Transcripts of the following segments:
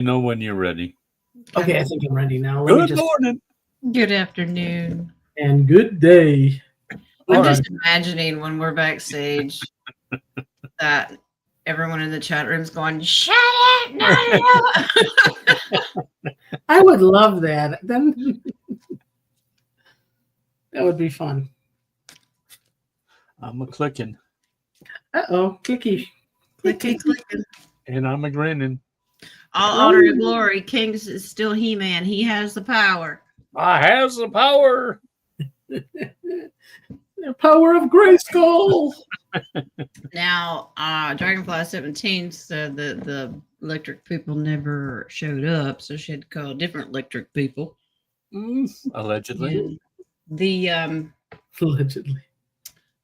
You know when you're ready. Okay, I think I'm ready now. Good morning. Good afternoon. And good day. I'm just imagining when we're backstage that everyone in the chat room's going, "Shut it, Nadia!" I would love that. Then that would be fun. I'm a clicking. Clicky. Clicking. And I'm a grinning. All honor and glory. King is still He-Man. He has the power. I has the power. The power of Grayskull. Now, Dragonfly 17 said that the electric people never showed up, so she had to call different electric people. Allegedly. Yeah. The Allegedly.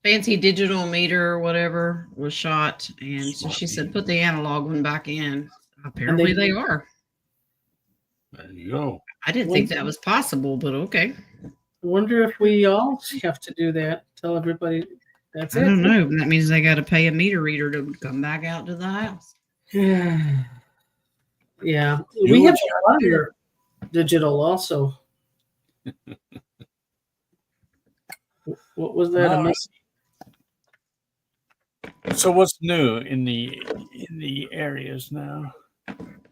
fancy digital meter or whatever was shot, and so she said put the analog one back in. Apparently they are. There you go. I didn't think that was possible, but okay. I wonder if we all have to do that. Tell everybody that's it. I don't know. That means they got to pay a meter reader to come back out to the house. Yeah. We have other digital also. What was that? So what's new in the areas now?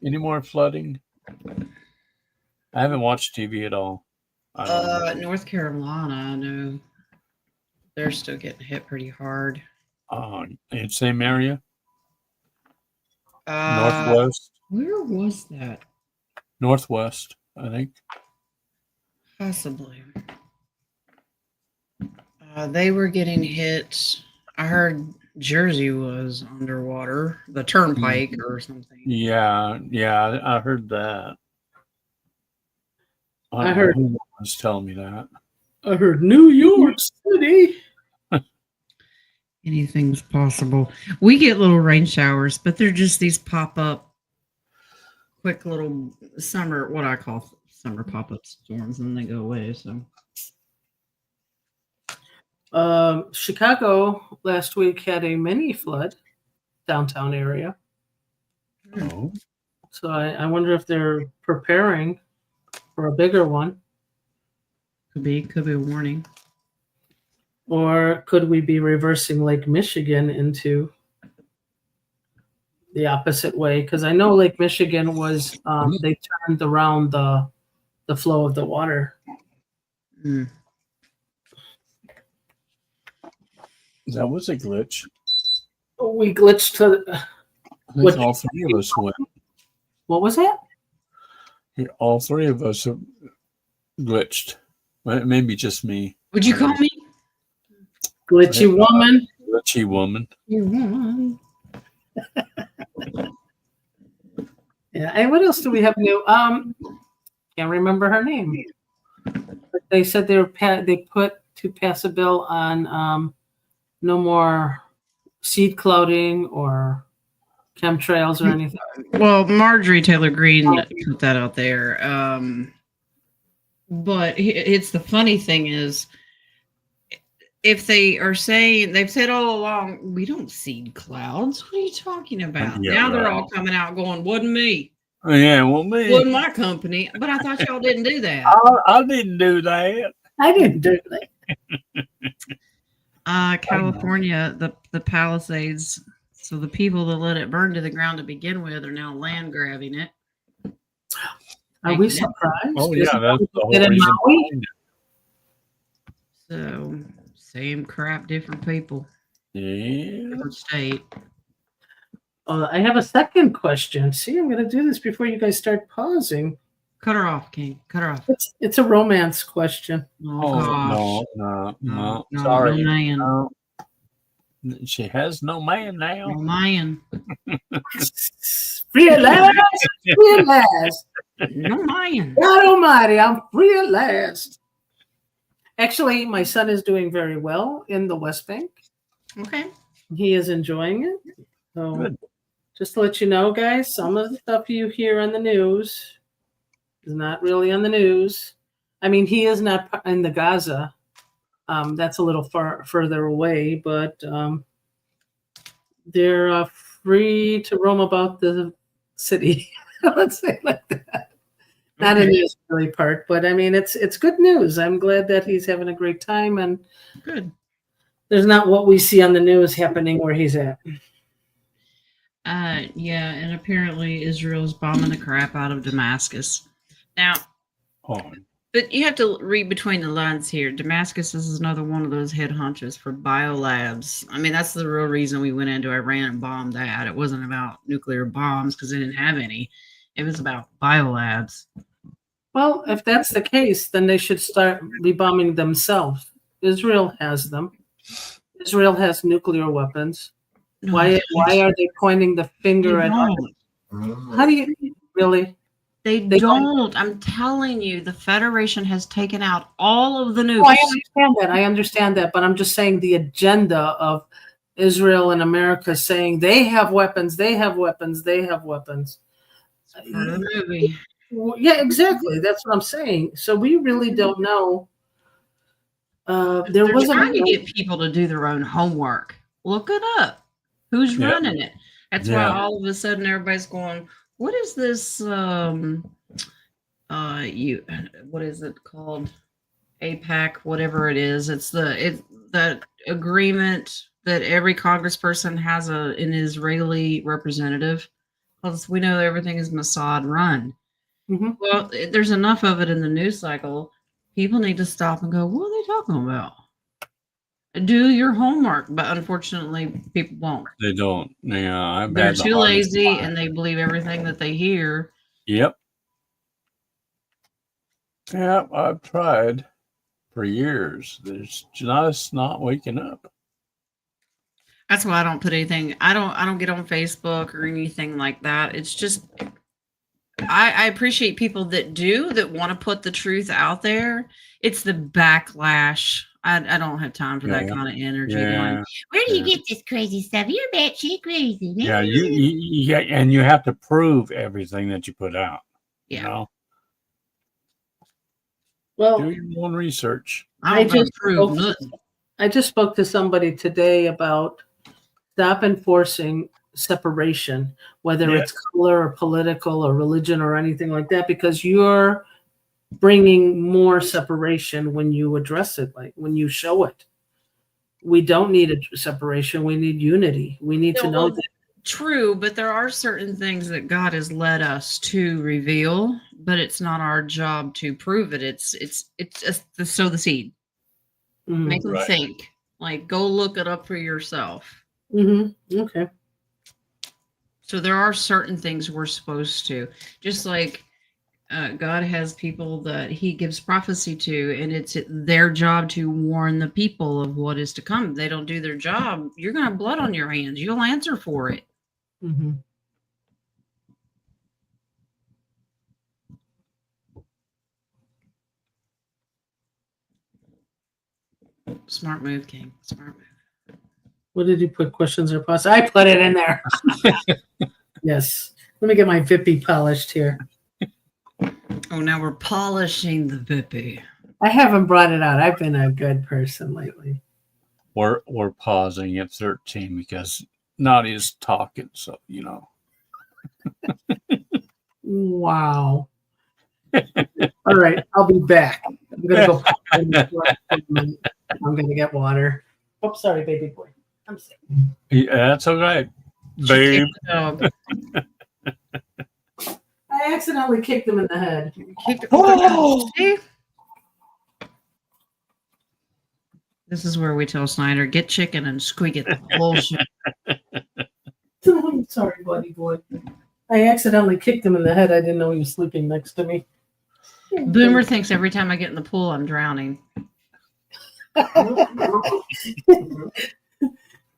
Any more flooding? I haven't watched TV at all. North Carolina, I know they're still getting hit pretty hard. In same area? Northwest. Where was that? Northwest, I think. Possibly. They were getting hit. I heard Jersey was underwater, the turnpike or something. Yeah, I heard that. I heard who was telling me that. I heard New York City. Anything's possible. We get little rain showers, but they're just these pop-up, quick little summer, what I call summer pop-up storms, and they go away. So, Chicago last week had a mini flood, downtown area. Oh. So I wonder if they're preparing for a bigger one. Could be a warning. Or could we be reversing Lake Michigan into the opposite way? Because I know Lake Michigan was they turned around the flow of the water. That was a glitch. We glitched to. All three of us went. What was that? All three of us have glitched. Maybe just me. Would you call me? Glitchy woman. Glitchy woman. You won. Yeah. And what else do we have new? Can't remember her name. But they said they put to pass a bill on no more seed clouding or chemtrails or anything. Well, Marjorie Taylor Greene put that out there. But it's the funny thing is, if they are saying, they've said all along, we don't seed clouds. What are you talking about? Yeah, now they're all coming out going, wasn't me. Yeah, well, me. Wasn't my company. But I thought y'all didn't do that. I didn't do that. I didn't do that. California, the Palisades. So the people that let it burn to the ground to begin with are now land grabbing it. Are we surprised? Oh, yeah, that's the whole reason behind it. So, same crap, different people. Yeah. Different state. I have a second question. See, I'm going to do this before you guys start pausing. Cut her off, King. Cut her off. It's a romance question. Oh, no. No, Sorry. no man. No. She has no man now. No man. Free at last. Free at last. No man. God almighty, I'm free at last. Actually, my son is doing very well in the West Bank. Okay. He is enjoying it. So Good. just to let you know, guys, some of the stuff you hear on the news is not really on the news. I mean, he is not in the Gaza. That's a little further away, but they're free to roam about the city. Let's say it like that. Not in the Israeli part, but I mean, it's good news. I'm glad that he's having a great time, and Good. there's not what we see on the news happening where he's at. Yeah, and apparently Israel's bombing the crap out of Damascus. Now, Oh, but you have to read between the lines here. Damascus is another one of those head honchos for biolabs. I mean, that's the real reason we went into Iran and bombed that. It wasn't about nuclear bombs because they didn't have any. It was about biolabs. Well, if that's the case, then they should start bombing themselves. Israel has them. Israel has nuclear weapons. No, Why are they pointing the finger they at don't. How do you really? They They don't. I'm telling you, the Federation has taken out all of the nukes. Oh, I understand that, but I'm just saying the agenda of Israel and America saying they have weapons, they have weapons, they have weapons. For the movie. Yeah, exactly. That's what I'm saying. So we really don't know. There was trying to get people to do their own homework. Look it up. Who's running it? That's why all of a sudden everybody's going, what is this what is it called? APAC, whatever it is. It's that agreement that every congressperson has an Israeli representative. Because we know everything is Mossad run. Mm-hmm. Well, there's enough of it in the news cycle. People need to stop and go, what are they talking about? Do your homework, but unfortunately, people won't. they don't. Yeah, They're too lazy, and they believe everything that they hear. Yep. Yeah, I've tried for years. There's just not waking up. That's why I don't put anything. I don't get on Facebook or anything like that. It's just I appreciate people that want to put the truth out there. It's the backlash. I don't have time for that kind of energy. Going, where do you get this crazy stuff? You're batshit crazy. Yeah, and you have to prove everything that you put out. Yeah. You know? Well, do your own research. I just spoke to somebody today about stop enforcing separation, whether it's color or political or religion or anything like that, because you're bringing more separation when you address it, like when you show it. We don't need a separation. We need unity. We need to know that. True, but there are certain things that God has led us to reveal, but it's not our job to prove it. It's just to sow the seed. Mm-hmm. Make them think. Like, go look it up for yourself. Mm-hmm. Okay. So there are certain things we're supposed to, just like God has people that he gives prophecy to, and it's their job to warn the people of what is to come. If they don't do their job, you're going to have blood on your hands. You'll answer for it. Mm-hmm. Smart move, King. Smart move. What did you put? Questions or pause? I put it in there. Yes. Let me get my Vippy polished here. Oh, now we're polishing the Vippy. I haven't brought it out. I've been a good person lately. We're pausing at 13 because Nadia's talking, so you know. Wow. All right, I'll be back. I'm gonna go. I'm gonna get water. Oh, sorry, baby boy. I'm sick. Yeah, that's all right, babe. I accidentally kicked him in the head. This is where we tell Snyder, get chicken and squeak it the whole shit. I'm sorry, buddy boy. I accidentally kicked him in the head. I didn't know he was sleeping next to me. Boomer thinks every time I get in the pool, I'm drowning.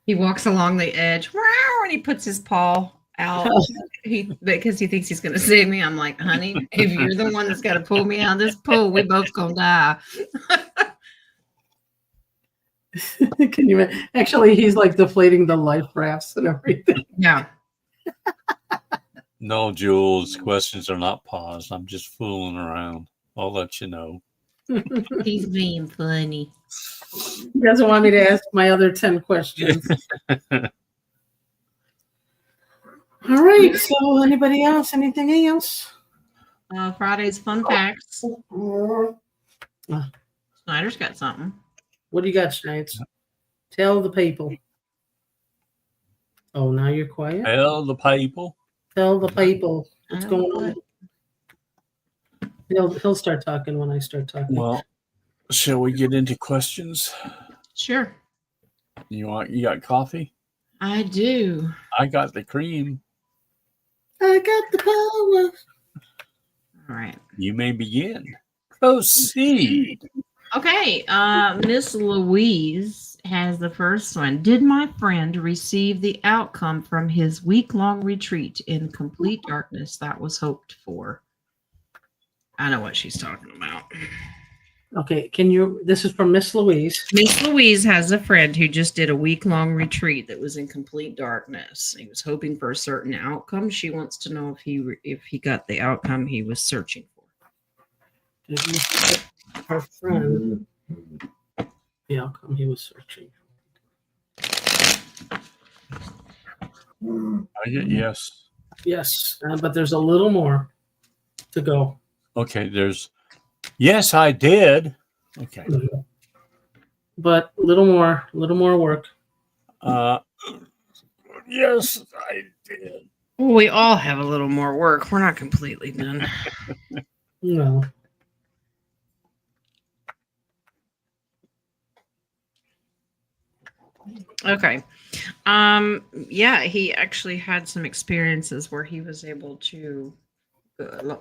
He walks along the edge, and he puts his paw out because he thinks he's going to save me. I'm like, honey, if you're the one that's got to pull me out of this pool, we both going to die. Can you actually? He's like deflating the life rafts and everything. Yeah. No, Jules, questions are not paused. I'm just fooling around. I'll let you know. He's being funny. He doesn't want me to ask my other 10 questions. All right. So, anybody else? Anything else? Friday's fun facts. Uh, Snyder's got something. What do you got, Schneids? Tell the people. Oh, now you're quiet. Tell the people. Tell the people what's Oh, going what? on. He'll start talking when I start talking. Well, shall we get into questions? Sure. You got coffee? I do. I got the cream. I got the power. All right. You may begin. Proceed. Okay. Miss Louise has the first one. Did my friend receive the outcome from his week-long retreat in complete darkness that was hoped for? I know what she's talking about. Okay, this is from Miss Louise. Miss Louise has a friend who just did a week-long retreat that was in complete darkness. He was hoping for a certain outcome. She wants to know if he got the outcome he was searching for. Her friend, the outcome he was searching. I get yes. Yes, but there's a little more to go. Okay, yes, I did. Okay. But a little more work. Yes, I did. Well, we all have a little more work. We're not completely done. No. Okay. Yeah, he actually had some experiences where he was able to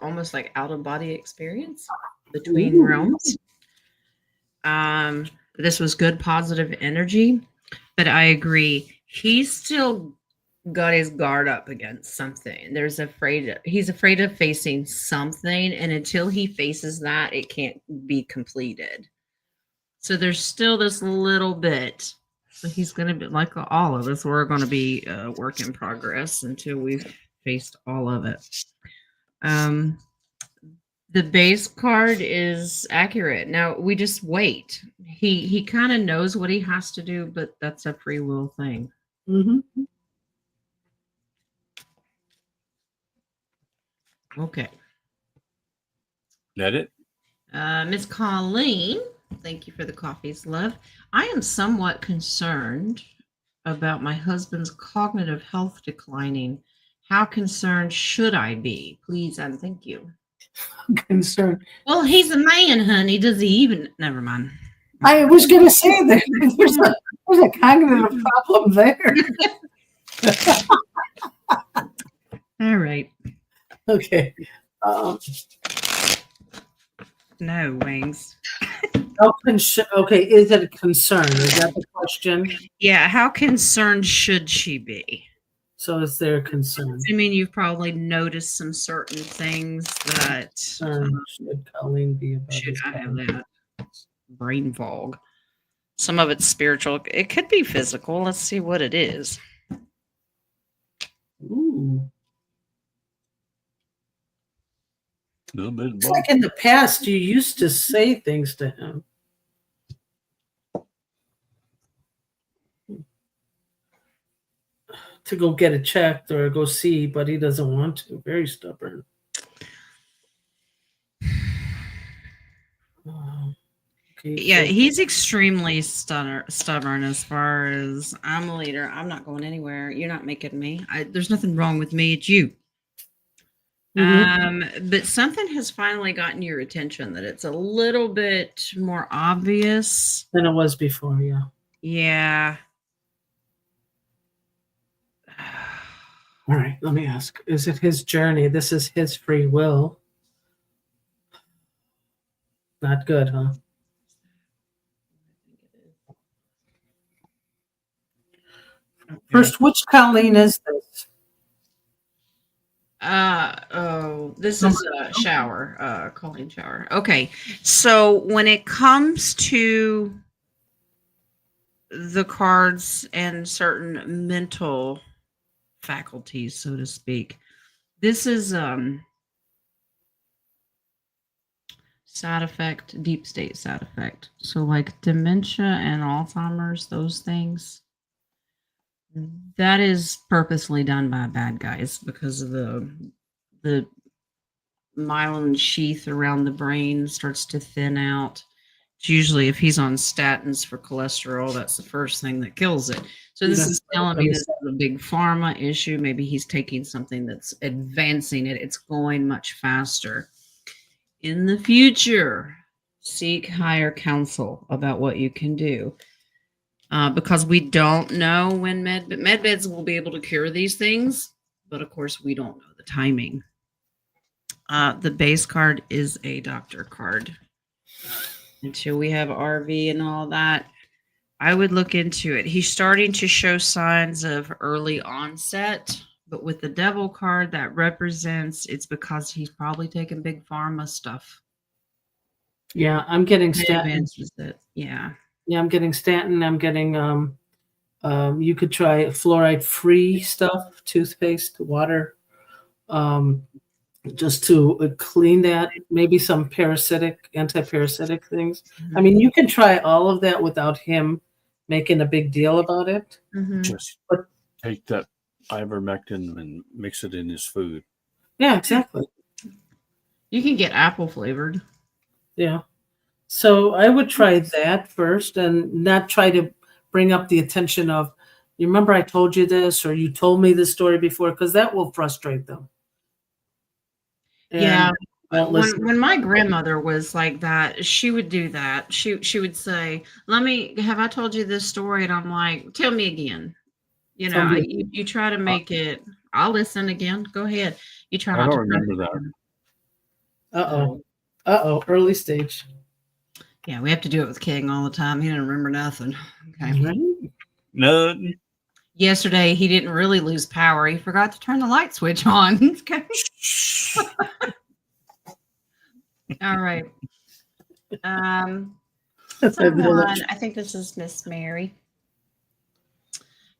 almost like out of body experience between realms. This was good positive energy, but I agree. He's still got his guard up against something. He's afraid of facing something, and until he faces that, it can't be completed. So there's still this little bit. So he's going to be like all of us. We're going to be a work in progress until we've faced all of it. The base card is accurate. Now we just wait. He kind of knows what he has to do, but that's a free will thing. Mm-hmm. Okay. That it? Miss Colleen, thank you for the coffees, love. I am somewhat concerned about my husband's cognitive health declining. How concerned should I be? Please and thank you. Concerned. Well, he's a man, honey. Does he even? Never mind. I was going to say that there's a cognitive problem there. All right. Okay. No wings. Okay, is it a concern? Is that the question? Yeah, how concerned should she be? So is there a concern? I mean, you've probably noticed some certain things that should Colleen be about? should I have that brain fog? Some of it's spiritual. It could be physical. Let's see what it is. Ooh. A little bit of It's both. like in the past, you used to say things to him. To go get it checked or go see, but he doesn't want to. Very stubborn. Okay, Yeah, so he's extremely stubborn as far as I'm a leader. I'm not going anywhere. You're not making me. There's nothing wrong with me. It's you. But something has finally gotten your attention that it's a little bit more obvious than it was before. Yeah. Yeah. All right. Let me ask: is it his journey? This is his free will. Not good, huh? First, which Colleen is this? This is a shower, Colleen shower. Okay. So when it comes to the cards and certain mental faculties, so to speak, this is side effect, deep state side effect. So like dementia and Alzheimer's, those things. That is purposely done by bad guys because of the myelin sheath around the brain starts to thin out. It's usually if he's on statins for cholesterol, that's the first thing that kills it. So this is telling me this is a big pharma issue. Maybe he's taking something that's advancing it. It's going much faster. In the future, seek higher counsel about what you can do. Because we don't know when medbeds will be able to cure these things, but of course we don't know the timing. The base card is a doctor card. Until we have RV and all that, I would look into it. He's starting to show signs of early onset, but with the devil card, that represents it's because he's probably taking big pharma stuff. Yeah, I'm getting statin. Advances it. Yeah. Yeah, I'm getting statin. I'm getting you could try fluoride free stuff, toothpaste, water, just to clean that. Maybe some anti-parasitic things. I mean, you can try all of that without him making a big deal about it. Just take that ivermectin and mix it in his food. Yeah, exactly. You can get apple flavored. Yeah. So I would try that first and not try to bring up the attention of, you remember I told you this, or you told me this story before, because that will frustrate them. And yeah. won't When my grandmother was like that, she would do that. She would say, have I told you this story? And I'm like, tell me again. You know, you try to make it, I'll listen again. Go ahead. You try not to remember that. Uh-oh. Early stage. Yeah, we have to do it with King all the time. He didn't remember nothing. Okay. Right. Nothing. Yesterday, he didn't really lose power. He forgot to turn the light switch on. Okay. All right. Someone, I think this is Miss Mary.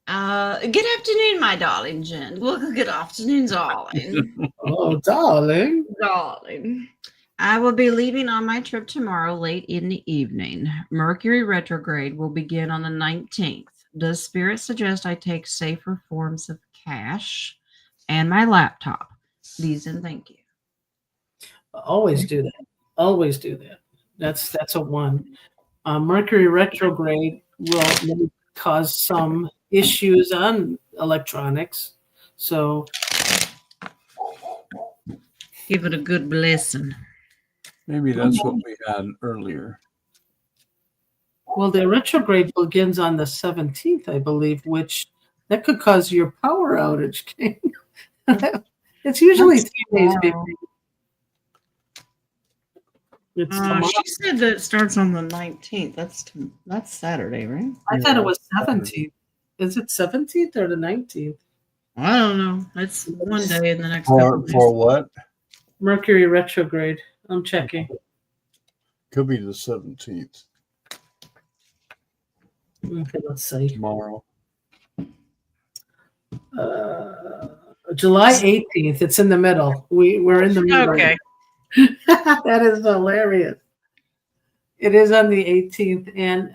Good afternoon, my darling Jen. Well, good afternoon, darling. Oh, darling. Darling. I will be leaving on my trip tomorrow late in the evening. Mercury retrograde will begin on the 19th. Does Spirit suggest I take safer forms of cash and my laptop? Please and thank you. Always do that. Always do that. That's a one. Mercury retrograde will cause some issues on electronics. So give it a good blessing. Maybe that's what we had earlier. Well, the retrograde begins on the 17th, I believe, which that could cause your power outage. It's usually 3 days before. She said that it starts on the 19th. That's Saturday, right? I thought it was 17th. Is it 17th or the 19th? I don't know. It's one day in the next couple days. For what? Mercury retrograde. I'm checking. Could be the 17th. Okay, let's see. Tomorrow. July 18th. It's in the middle. We're in the middle. Okay. That is hilarious. It is on the 18th, and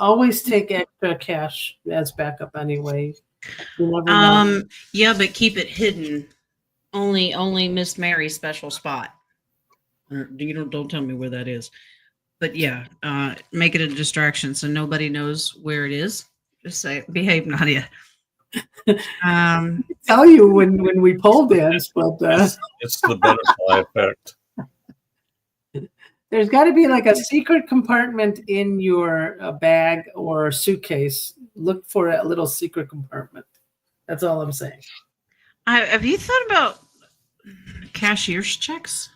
always take extra cash as backup anyway. You never know. Yeah, but keep it hidden. Only Miss Mary's special spot. Don't tell me where that is. But yeah, make it a distraction so nobody knows where it is. Just say, behave, Nadia. Tell you when we pole dance, but it's the butterfly effect. There's got to be like a secret compartment in your bag or suitcase. Look for a little secret compartment. That's all I'm saying. Have you thought about cashier's checks?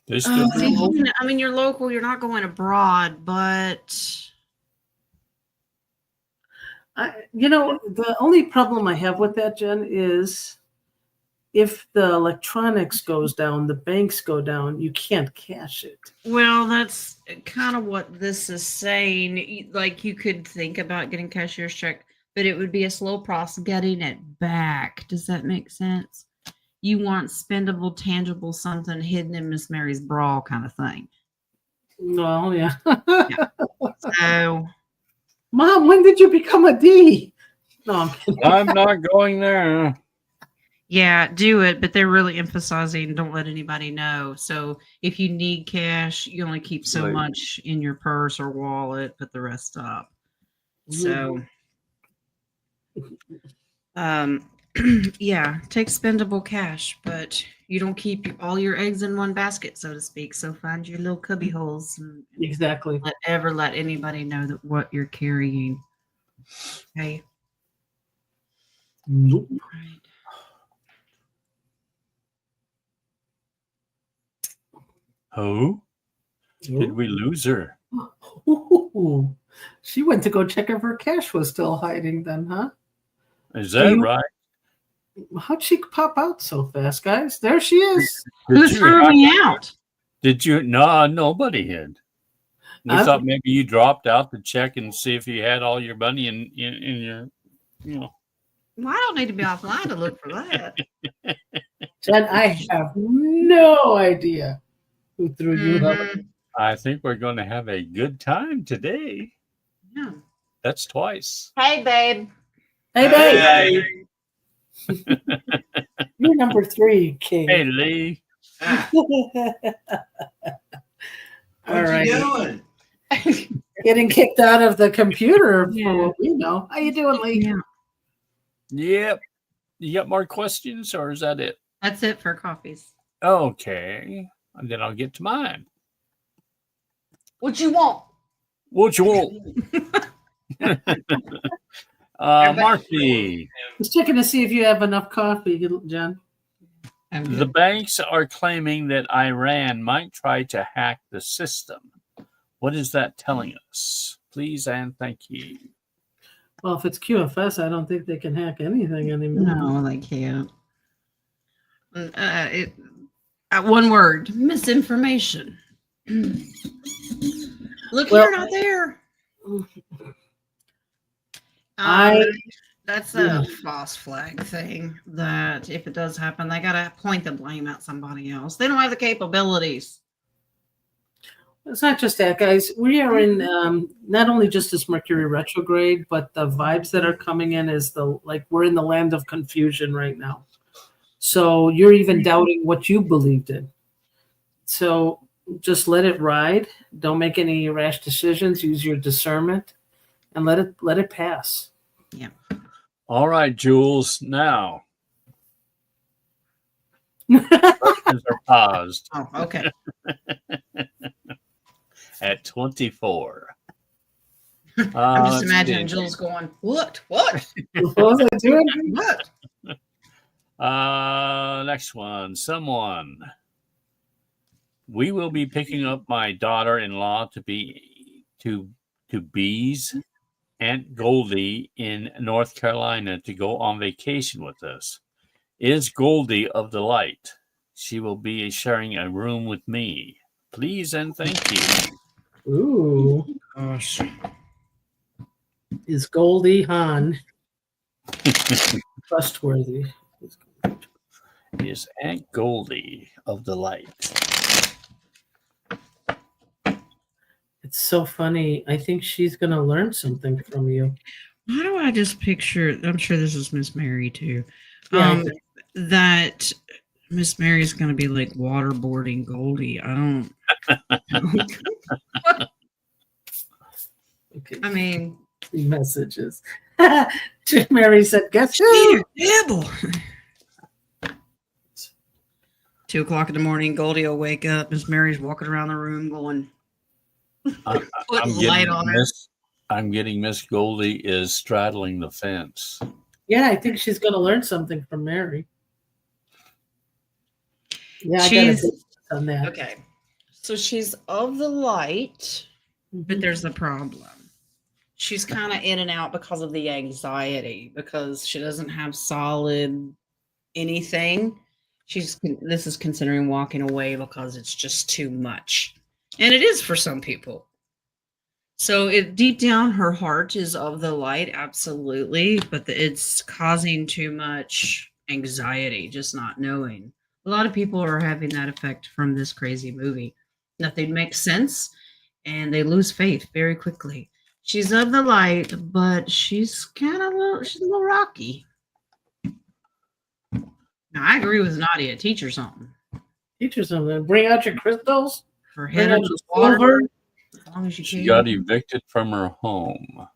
They still I mean, you're local. You're not going abroad, but the only problem I have with that, Jen, is if the electronics goes down, the banks go down, you can't cash it. Well, that's kind of what this is saying. Like, you could think about getting cashier's check, but it would be a slow process getting it back. Does that make sense? You want spendable, tangible, something hidden in Miss Mary's bra kind of thing. Well, yeah. Yeah. So Mom, when did you become a D? No, I'm kidding. I'm not going there. Yeah, do it, but they're really emphasizing don't let anybody know. So if you need cash, you only keep so Right. much in your purse or wallet, put the rest up. So yeah, take spendable cash, but you don't keep all your eggs in one basket, so to speak. So find your little cubby holes and Exactly. ever let anybody know that what you're carrying. Okay. Nope. Right. Who? Did we lose her? Ooh. She went to go check if her cash was still hiding then, huh? Is that right? How'd she pop out so fast, guys? There she is. Who threw me out? Did you? No, nobody had. We I'm- thought maybe you dropped out to check and see if you had all your money in your, you know. Well, I don't need to be offline to look for that. Jen, I have no idea who threw you out. Mhm. I think we're going to have a good time today. Yeah. That's twice. Hey, babe. Hey, babe. You're number 3, King. Hey, Lee. All right. Getting kicked out of the computer for what we know. How you doing, Lee? Yeah. Yep. You got more questions, or is that it? That's it for coffees. Okay. And then I'll get to mine. What you want? What you want? Marcy, Just checking to see if you have enough coffee, Jen. the banks are claiming that Iran might try to hack the system. What is that telling us? Please and thank you. Well, if it's QFS, I don't think they can hack anything anymore. No, they can't. One word: misinformation. Look, Well, you're not there. I- That's a false flag thing. That if it does happen, they gotta point the blame at somebody else. They don't have the capabilities. It's not just that, guys. We are in not only just this Mercury retrograde, but the vibes that are coming in is we're in the land of confusion right now. So you're even doubting what you believed in. So just let it ride. Don't make any rash decisions. Use your discernment, and let it pass. Yeah. All right, Jules. Now, questions are paused Oh, okay. at 24. I'm just let's imagining see. Jules going, "What? What? What was I doing? What?" Next one. Someone. We will be picking up my daughter-in-law to Bee's Aunt Goldie in North Carolina to go on vacation with us. Is Goldie of the light? She will be sharing a room with me. Please and thank you. Ooh, Gosh. is Goldie Hawn trustworthy? Is Aunt Goldie of the light? It's so funny. I think she's going to learn something from you. Why do I just picture? I'm sure this is Miss Mary too. Yeah, That Miss Mary is going to be like waterboarding Goldie. I don't. okay. I mean, Messages. Mary said, "Guess who?" Peter Dibble. 2 o'clock in the morning, Goldie will wake up. Miss Mary's walking around the room going, I'm putting light on her. I'm getting Miss Goldie is straddling the fence. Yeah, I think she's going to learn something from Mary. Yeah, I got She's to on that. okay. So she's of the light, but there's the problem. She's kind of in and out because of the anxiety, because she doesn't have solid anything. This is considering walking away because it's just too much. And it is for some people. So deep down, her heart is of the light, absolutely, but it's causing too much anxiety, just not knowing. A lot of people are having that effect from this crazy movie. Nothing makes sense, and they lose faith very quickly. She's of the light, but she's she's a little rocky. Now, I agree with Nadia. Teach her something. Teach her something. Bring out your crystals. Her Bring head out in your the water, silver. as long as you She can. got evicted from her home.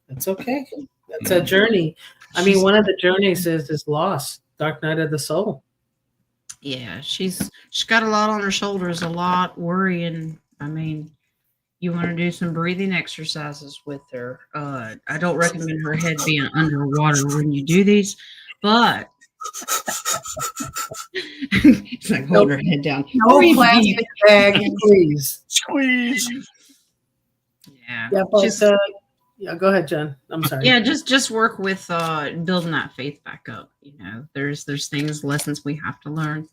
That's okay. That's a journey. I mean, one of the journeys is lost. Dark night of the soul. Yeah, she's got a lot on her shoulders, a lot worrying. I mean, you want to do some breathing exercises with her. I don't recommend her head being underwater when you do these, but it's like hold her head down. No Breathe plastic deep. bag, please. Squeeze. Yeah, Yeah, but she's- yeah, go ahead, Jen. I'm sorry. yeah, just work with building that faith back up. You know, there's things, lessons we have to learn.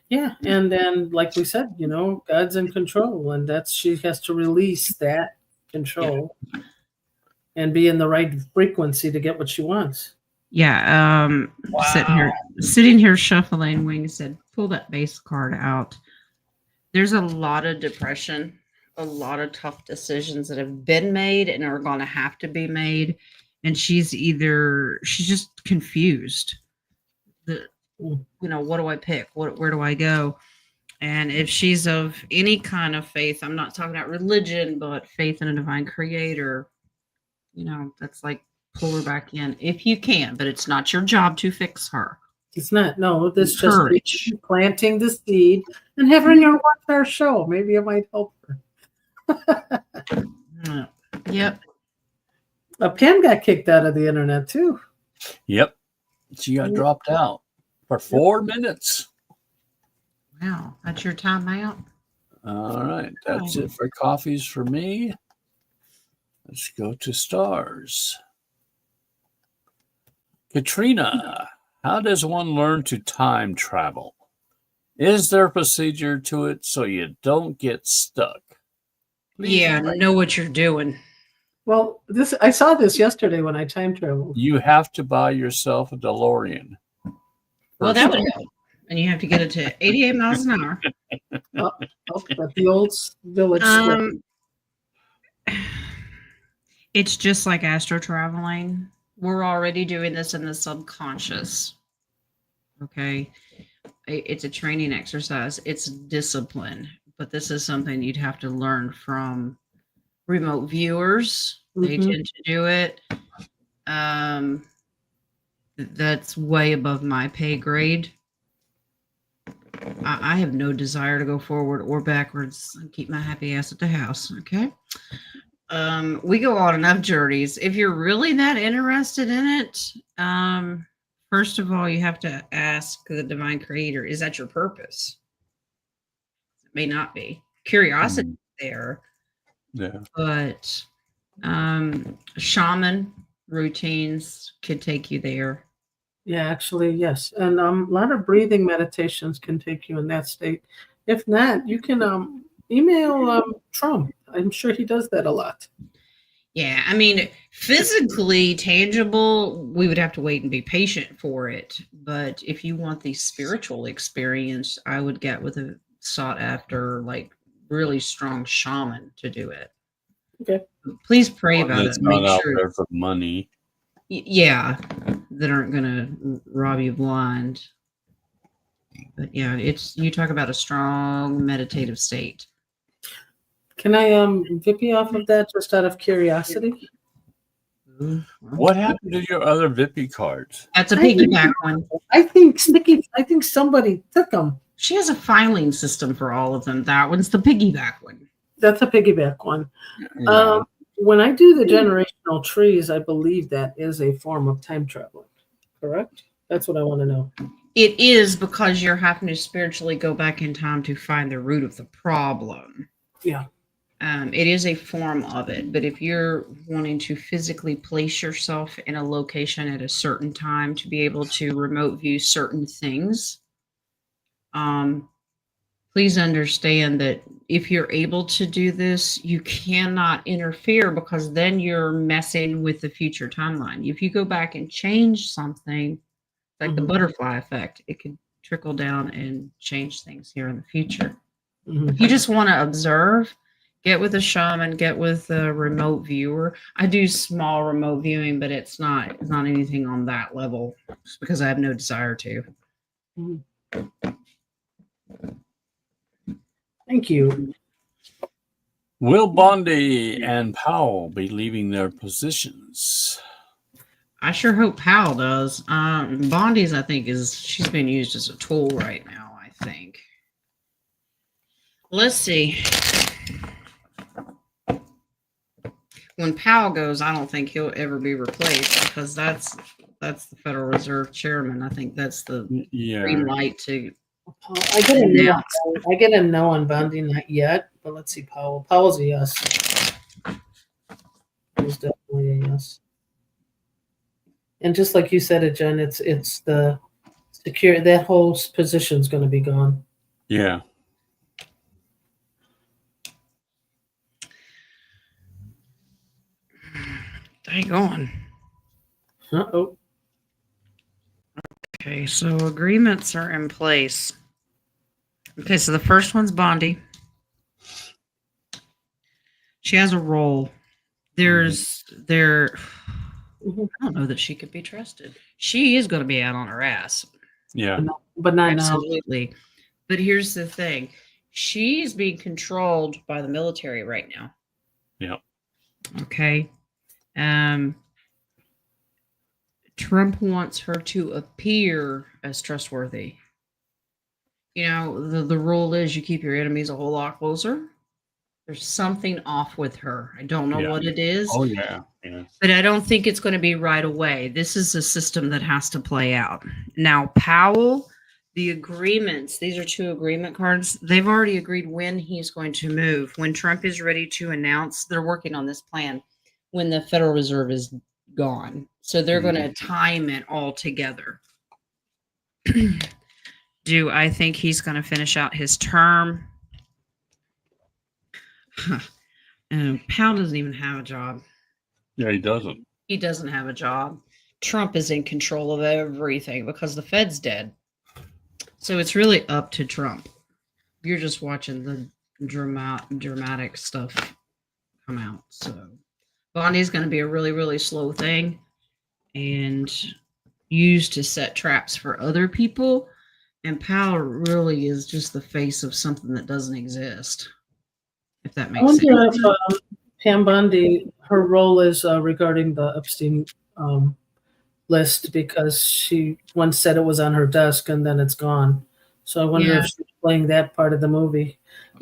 Yeah, and then like we said, God's in control, and she has to release that control and be in the right frequency to get what she wants. Yeah, Wow. sitting here shuffling. Wing said, "Pull that base card out." There's a lot of depression, a lot of tough decisions that have been made and are going to have to be made, and she's just confused. What do I pick? Where do I go? And if she's of any kind of faith, I'm not talking about religion, but faith in a divine creator, that's like pull her back in if you can, but it's not your job to fix her. It's not. No, this Encourage. just planting the seed and having her watch our show. Maybe it might help her. Yep. Pam got kicked out of the internet too. Yep. She got dropped out for 4 minutes. Wow. That's your timeout? All right. That's it for coffees for me. Let's go to stars. Katrina, how does one learn to time travel? Is there a procedure to it so you don't get stuck? Please Know what you're doing. Well, I saw this yesterday when I time traveled. You have to buy yourself a DeLorean. Well, that would help. And you have to get it to 88 miles an hour. At the old village. It's just like astro traveling. We're already doing this in the subconscious. Okay. It's a training exercise. It's discipline. But this is something you'd have to learn from remote viewers. They tend to do it. That's way above my pay grade. I have no desire to go forward or backwards and keep my happy ass at the house. Okay. We go on enough journeys. If you're really that interested in it, first of all, you have to ask the divine creator, is that your purpose? It may not be. Curiosity is there. Yeah. But shaman routines could take you there. Yeah, actually, yes. And a lot of breathing meditations can take you in that state. If not, you can email Trump. I'm sure he does that a lot. Yeah, I mean, physically tangible, we would have to wait and be patient for it. But if you want the spiritual experience, I would get with a sought after, like, really strong shaman to do it. Okay. Please pray about It's it. not Make out sure. there for money. Yeah, that aren't going to rob you blind. But yeah, you talk about a strong meditative state. Can I vip you off of that just out of curiosity? What happened to your other Vippy cards? That's a piggyback one. I think somebody took them. She has a filing system for all of them. That one's the piggyback one. That's a piggyback one. Yeah. When I do the generational trees, I believe that is a form of time traveling. Correct? That's what I want to know. It is, because you're having to spiritually go back in time to find the root of the problem. Yeah. It is a form of it, but if you're wanting to physically place yourself in a location at a certain time to be able to remote view certain things, please understand that if you're able to do this, you cannot interfere, because then you're messing with the future timeline. If you go back and change something, like the butterfly effect, it could trickle down and change things here in the future. If you just want to observe, Get with a shaman, get with a remote viewer. I do small remote viewing, but it's not anything on that level just because I have no desire to. Thank you. Will Bondi and Powell be leaving their positions? I sure hope Powell does. Bondi's, I think, she's being used as a tool right now, I think. Let's see. When Powell goes, I don't think he'll ever be replaced because that's the Federal Reserve chairman. I think that's the green light to. I get a no on Bondi, not yet, but let's see Powell. Powell's a yes. Powell's definitely a yes. And just like you said it, Jen, it's the secure, that whole position's going to be gone. Yeah. Dang on. Uh-oh. Okay, so agreements are in place. Okay, so the first one's Bondi. She has a role. I don't know that she could be trusted. She is going to be out on her ass. Yeah. But not now. Absolutely. But here's the thing. She's being controlled by the military right now. Yeah. Okay. Trump wants her to appear as trustworthy. You know, the rule is you keep your enemies a whole lot closer. There's something off with her. I don't know what it is. Oh, yeah. Yeah. But I don't think it's going to be right away. This is a system that has to play out. Now, Powell, the agreements, these are 2 agreement cards. They've already agreed when he's going to move. When Trump is ready to announce, they're working on this plan when the Federal Reserve is gone. So they're going to time it all together. Do I think he's going to finish out his term? Powell doesn't even have a job. Yeah, he doesn't. He doesn't have a job. Trump is in control of everything because the Fed's dead. So it's really up to Trump. You're just watching the dramatic stuff come out. So Bondi's going to be a really, really slow thing and used to set traps for other people. And Powell really is just the face of something that doesn't exist. If that makes sense. I wonder if Pam Bondi, her role is regarding the Epstein list because she once said it was on her desk and then it's gone. So I wonder if she's playing that part of the movie.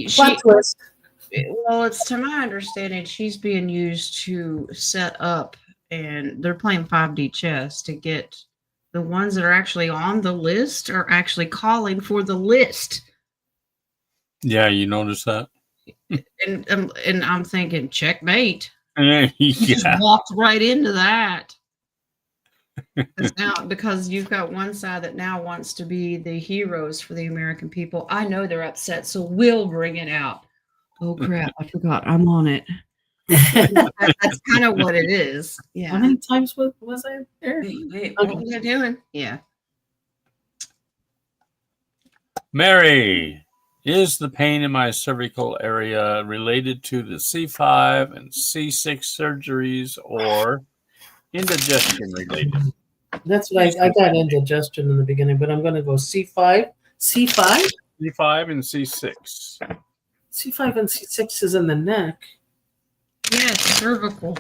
Plot twist. Well, it's to my understanding she's being used to set up, and they're playing 5D chess to get the ones that are actually on the list are actually calling for the list. Yeah, you notice that? And I'm thinking, checkmate. Yeah. Just walked right into that. Because you've got one side that now wants to be the heroes for the American people. I know they're upset, so we'll bring it out. Oh crap! I forgot. I'm on it. That's kind of what it is. Yeah. How many times was I there? Wait, what was I doing? Yeah. Mary, is the pain in my cervical area related to the C5 and C6 surgeries or indigestion related? That's what I got indigestion in the beginning, but I'm going to go C5. C5? C5 and C6. C5 and C6 is in the neck. Yes, cervical.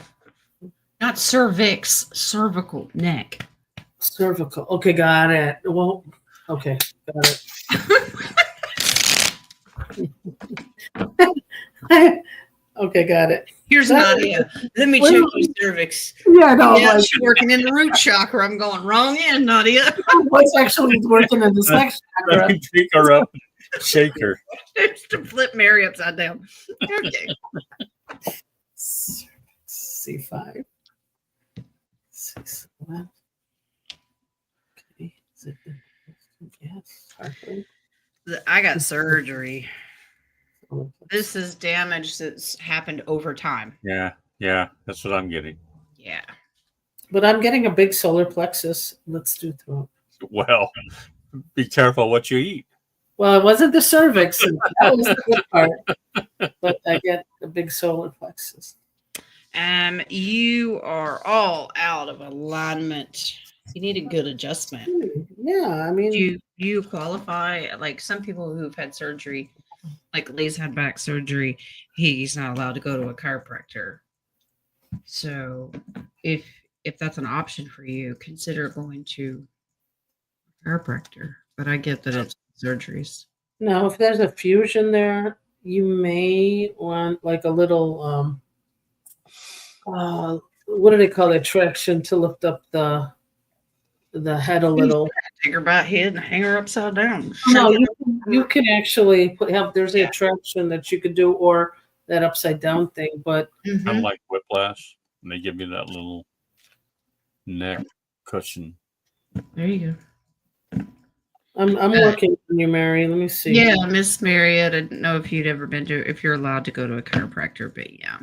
Not cervix, cervical, neck. Cervical. Okay, got it. Well, okay, got it. Okay, got it. Here's Nadia. Let me check your cervix. Yeah, no. Yeah, she's working in the root chakra. I'm going wrong end, Nadia. What's actually working in the sex chakra? Pick her up, shake her. It's to flip Mary upside down. Okay. C5. C7. Okay. Yes. Hardly. I got surgery. This is damage that's happened over time. Yeah, that's what I'm getting. Yeah. But I'm getting a big solar plexus. Let's do throat. Well, be careful what you eat. Well, it wasn't the cervix. That was the good part. but I get a big solar plexus. You are all out of alignment. You need a good adjustment. Yeah, I mean, You qualify, like some people who've had surgery, like Lee's had back surgery, he's not allowed to go to a chiropractor. So if that's an option for you, consider going to a chiropractor. But I get that it's surgeries. now if there's a fusion there, you may want like a little what do they call it? Traction to lift up the head a little. Take her by head and hang her upside down. No, you can actually have there's a traction that you could do or that upside down thing, but Mhm. Kind of like whiplash. And they give you that little neck cushion. There you go. I'm working on you, Mary. Let me see. Yeah, Miss Mary, I didn't know if you'd ever been to, if you're allowed to go to a chiropractor, but yeah.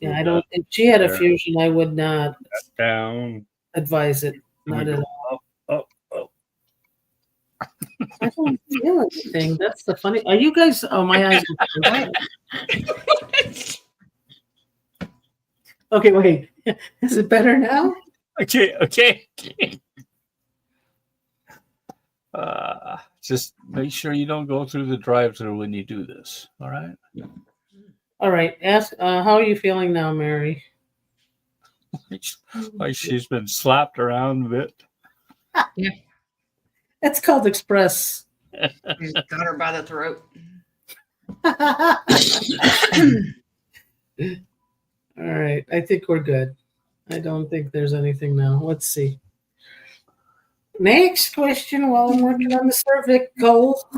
Yeah, I don't. If she had a there. fusion, I would not Down. advise it. Not at all. Up. I don't feel anything. That's the funny. Are you guys? Oh, my eyes. Okay, wait. Is it better now? Okay. Just make sure you don't go through the drive-through when you do this. All right. All right. Ask. How are you feeling now, Mary? Like she's been slapped around a bit. Yeah. That's called express. He's got her by the throat. All right. I think we're good. I don't think there's anything now. Let's see. Next question while I'm working on the cervical.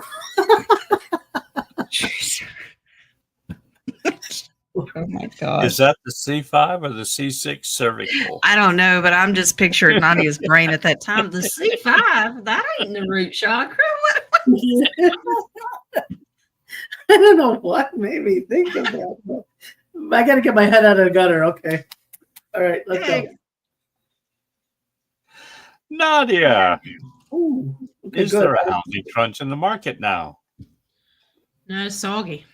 Oh my God. Is that the C5 or the C6 cervical? I don't know, but I'm just picturing Nadia's brain at that time. The C5, that ain't the root chakra. I don't know what made me think of that. But I got to get my head out of the gutter. Okay. All right. Let's go. Nadia, Ooh, okay, is good. there a housing crunch in the market now? No, it's soggy.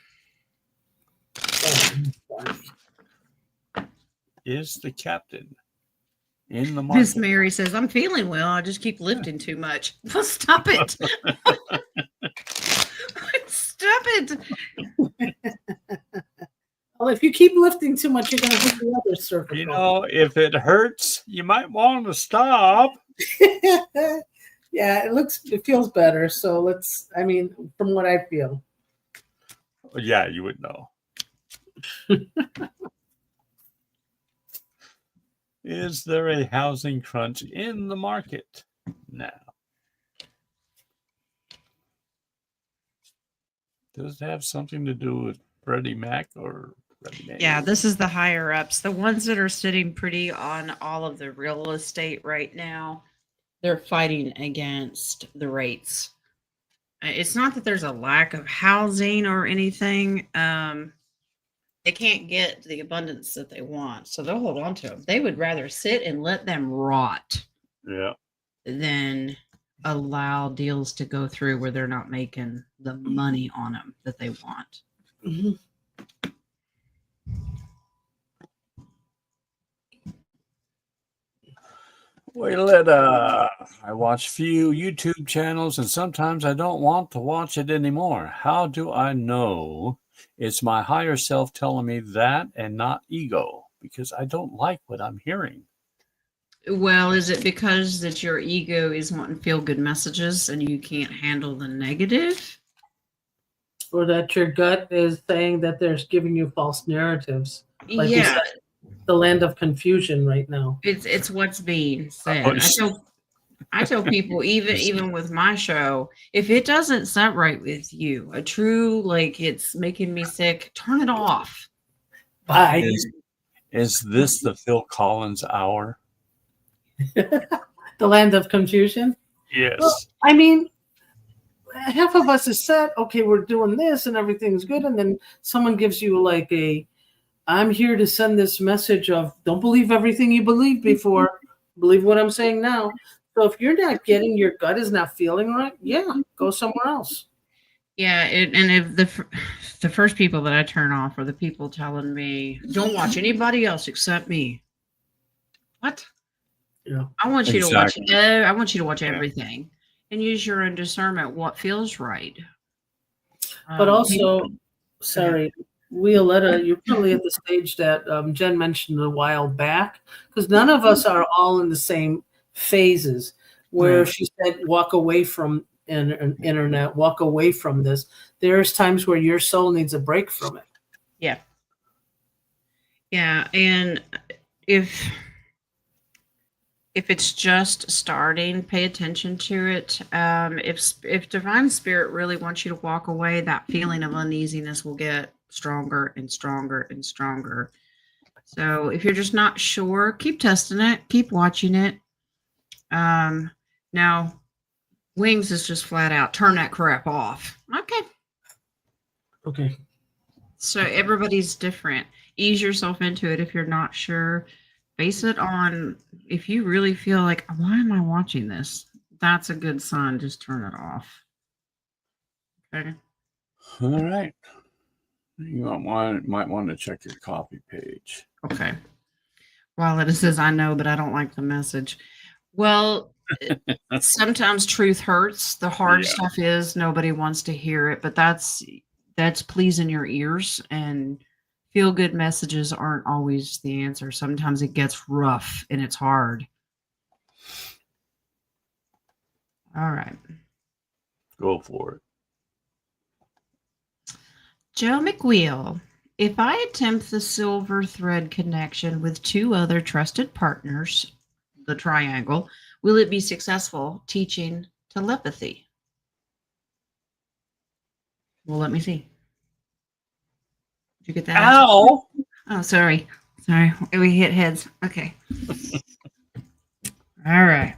Is the captain in the market? Miss Mary says, I'm feeling well. I just keep lifting too much. Well, stop it. Stop it. Well, if you keep lifting too much, you're going to hit the other cervical. You know, if it hurts, you might want to stop. Yeah, it feels better. So from what I feel. Yeah, you would know. Is there a housing crunch in the market now? Does it have something to do with Freddie Mac or Freddie Mac? Yeah, this is the higher ups, the ones that are sitting pretty on all of the real estate right now. They're fighting against the rates. It's not that there's a lack of housing or anything. They can't get the abundance that they want, so they'll hold on to them. They would rather sit and let them rot than allow deals to go through where they're not making the money on them that they want. Mm-hmm. I watch few YouTube channels and sometimes I don't want to watch it anymore. How do I know it's my higher self telling me that and not ego? Because I don't like what I'm hearing. Well, is it because that your ego is wanting feel-good messages and you can't handle the negative? Or that your gut is saying that they're giving you false narratives. Like you said, the land of confusion right now. It's what's being said. I tell people, even with my show, if it doesn't set right with you, a true, like, it's making me sick, turn it off. Bye. Is this the Phil Collins hour? The land of confusion? Yes. Well, I mean, half of us is set, okay, we're doing this and everything's good. And then someone gives you like I'm here to send this message of don't believe everything you believed before. Believe what I'm saying now. So if you're not getting, your gut is not feeling right, yeah, go somewhere else. Yeah, and if the first people that I turn off are the people telling me, "Don't watch anybody else except me." What? Yeah. I want you to watch. Exactly. I want you to watch Yeah. everything, and use your own discernment. What feels right. But People- also, sorry, Violetta, you're probably at the stage that Jen mentioned a while back, because none of us are all in the same phases. Where Right. she said, "Walk away from internet, walk away from this." There's times where your soul needs a break from it. Yeah, yeah, and if if it's just starting, pay attention to it. If divine spirit really wants you to walk away, that feeling of uneasiness will get stronger and stronger and stronger. So if you're just not sure, keep testing it, keep watching it. Now Wings is just flat out turn that crap off. Okay. Okay. So everybody's different. Ease yourself into it if you're not sure. Base it on if you really feel like, why am I watching this? That's a good sign. Just turn it off. Okay. All right. You might want to check your copy page. Okay. Well, it says I know, but I don't like the message. Well, sometimes truth hurts. The hard Yeah. stuff is nobody wants to hear it, but that's pleasing your ears, and feel good messages aren't always the answer. Sometimes it gets rough and it's hard. All right. Go for it. Joe McWheel. If I attempt the silver thread connection with two other trusted partners, the triangle, will it be successful teaching telepathy? Well, let me see. Did you get that? Ow! Oh, sorry. Sorry. We hit heads. Okay. All right.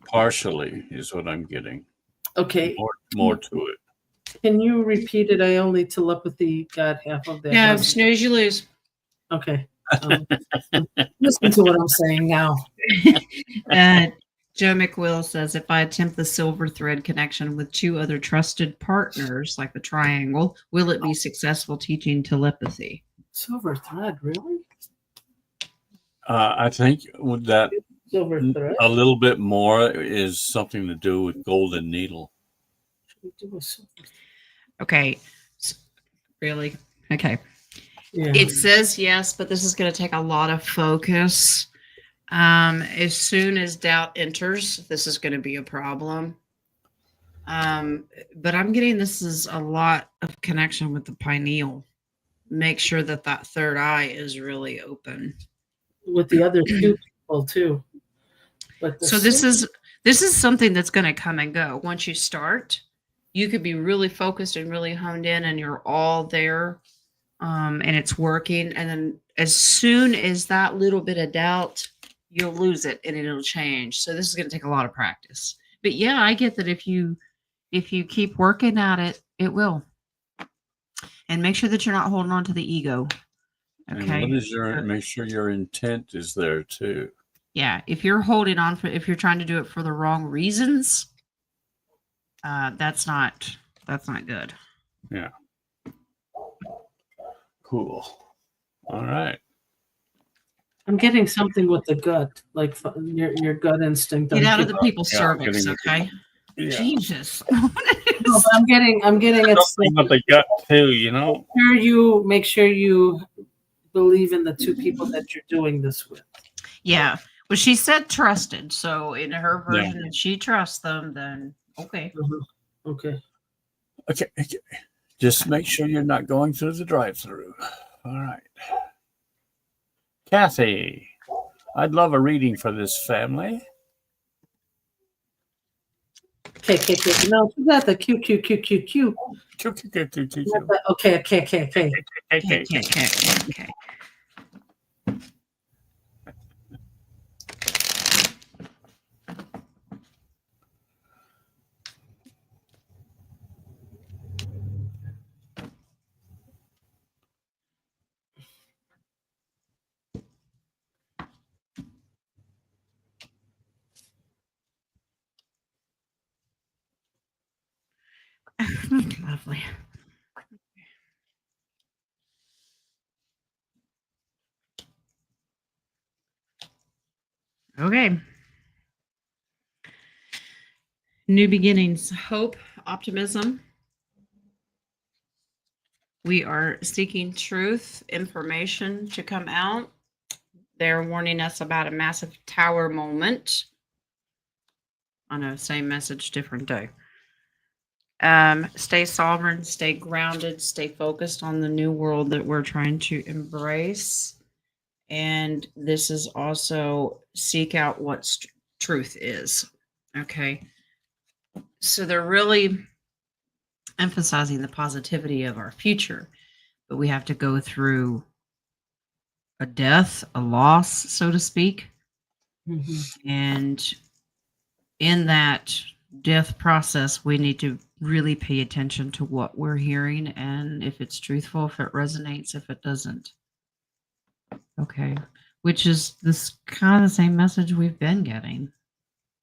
Partially is what I'm getting. Okay. More to it. Can you repeat it? I only telepathy got half of that. Yeah, message. snooze, you lose. Okay. Listen to what I'm saying now. Joe McWill says, if I attempt the silver thread connection with two other trusted partners, like the triangle, will it be successful teaching telepathy? Silver thread, really? I think with that Silver thread? a little bit more is something to do with golden needle. Okay. Really? Okay. Yeah. It says yes, but this is going to take a lot of focus. As soon as doubt enters, this is going to be a problem. But I'm getting this is a lot of connection with the pineal. Make sure that that third eye is really open. With the other two people too. But So this is something that's going to come and go. Once you start, you could be really focused and really honed in, and you're all there, and it's working. And then as soon as that little bit of doubt, you'll lose it and it'll change. So this is going to take a lot of practice. But yeah, I get that if you keep working at it, it will. And make sure that you're not holding on to the ego. Okay. And what is make sure your intent is there too. Yeah, if you're holding on if you're trying to do it for the wrong reasons, that's not good. Yeah. Cool. All right. I'm getting something with the gut, like your gut instinct. Get out of the people's Yeah, cervix, okay? Yeah. Jesus. No, but I'm getting it's Something with the gut too, you know. Make sure you believe in the two people that you're doing this with. Yeah. Well, she said trusted, so in her version, if she trusts them, then okay. Okay. Okay. Just make sure you're not going through the drive-through. All right. Kathy, I'd love a reading for this family. Okay. No, you got the Q. Okay. Okay. Lovely. Okay. New beginnings, hope, optimism. We are seeking truth, information to come out. They're warning us about a massive tower moment. I know, same message, different day. Stay sovereign, stay grounded, stay focused on the new world that we're trying to embrace. And this is also seek out what truth is. Okay. So they're really emphasizing the positivity of our future, but we have to go through a death, a loss, so to speak. Mm-hmm. And in that death process, we need to really pay attention to what we're hearing and if it's truthful, if it resonates, if it doesn't. Okay. Which is this kind of the same message we've been getting.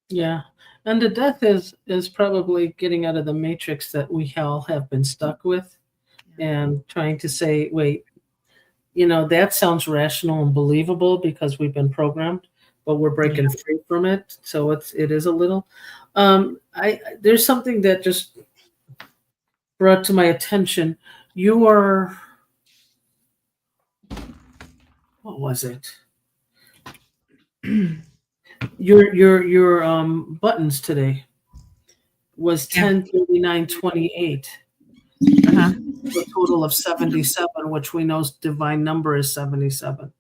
Yeah. And the death is probably getting out of the matrix that we all have been stuck with and trying to say, wait, that sounds rational and believable because we've been programmed, but we're breaking free from it. So it is a little. There's something that just brought to my attention. You are, what was it? your buttons today was 103928. A total of 77, which we know divine number is 77.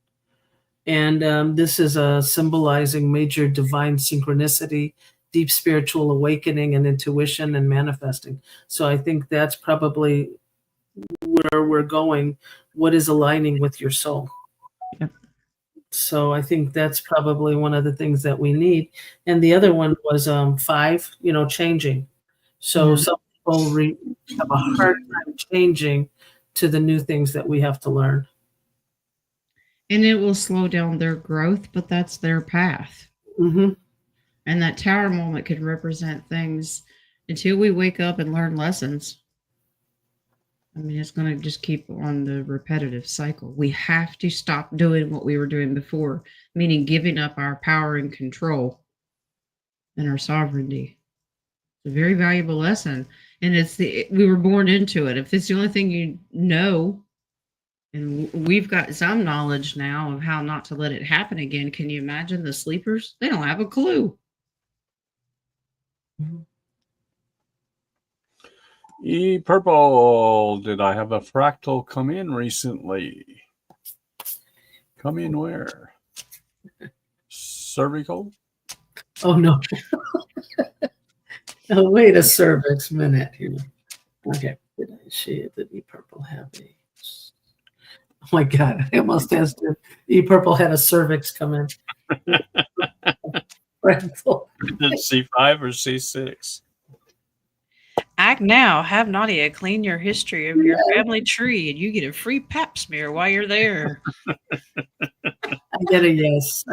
And this is symbolizing major divine synchronicity, deep spiritual awakening and intuition and manifesting. So I think that's probably where we're going. What is aligning with your soul? Yep. So I think that's probably one of the things that we need. And the other one was 5, changing. So some people have a hard time changing to the new things that we have to learn. And it will slow down their growth, but that's their path. Mm-hmm. And that tower moment could represent things until we wake up and learn lessons. I mean, it's going to just keep on the repetitive cycle. We have to stop doing what we were doing before, meaning giving up our power and control and our sovereignty. It's a very valuable lesson. And we were born into it. If it's the only thing you know, and we've got some knowledge now of how not to let it happen again. Can you imagine the sleepers? They don't have a clue. Mm-hmm. Purple, did I have a fractal come in recently? Come in where? Cervical? Oh, no. Oh, wait a cervix minute here. Okay. Did Purple have a... Oh, my God. I almost asked if Purple had a cervix come in. Fractal. C5 or C6? Act now. Have Nadia clean your history of your family tree, and you get a free pap smear while you're there. I get a yes.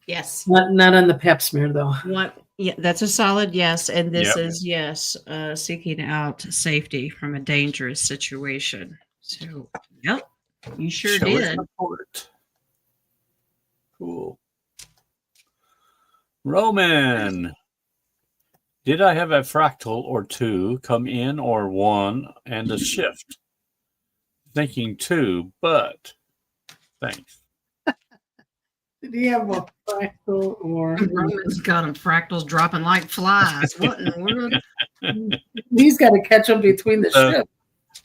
Yes. Not on the pap smear, though. What? Yeah, that's a solid yes. And this is yes, seeking out safety from a dangerous situation. So, yep, you sure did. Cool. Roman, did I have a fractal or 2 come in, or 1 and a shift? Thinking 2, but thanks. Did he have a fractal or... Roman's got him fractals dropping like flies. What in the world? He's got to catch them between the shifts.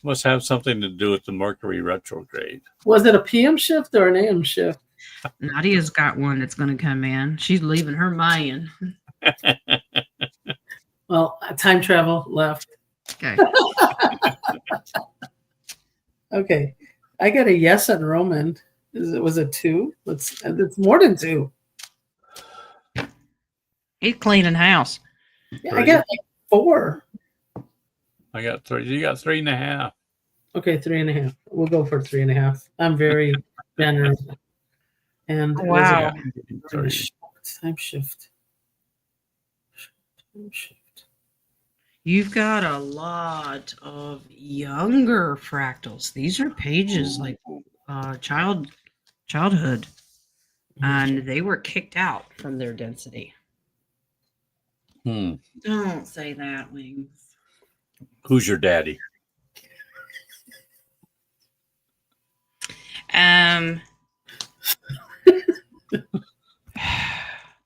Must have something to do with the Mercury retrograde. Was it a PM shift or an AM shift? Nadia's got one that's going to come in. She's leaving her Mayan. Well, time travel left. Okay. Okay. I got a yes on Roman. Was it 2? It's more than 2. He's cleaning house. Yeah, I got like 4. I got 3. You got 3.5. Okay, 3.5. We'll go for 3.5. I'm very generous. And wow. Time shift. You've got a lot of younger fractals. These are pages like childhood, and they were kicked out from their density. Don't say that, Wings. Who's your daddy? I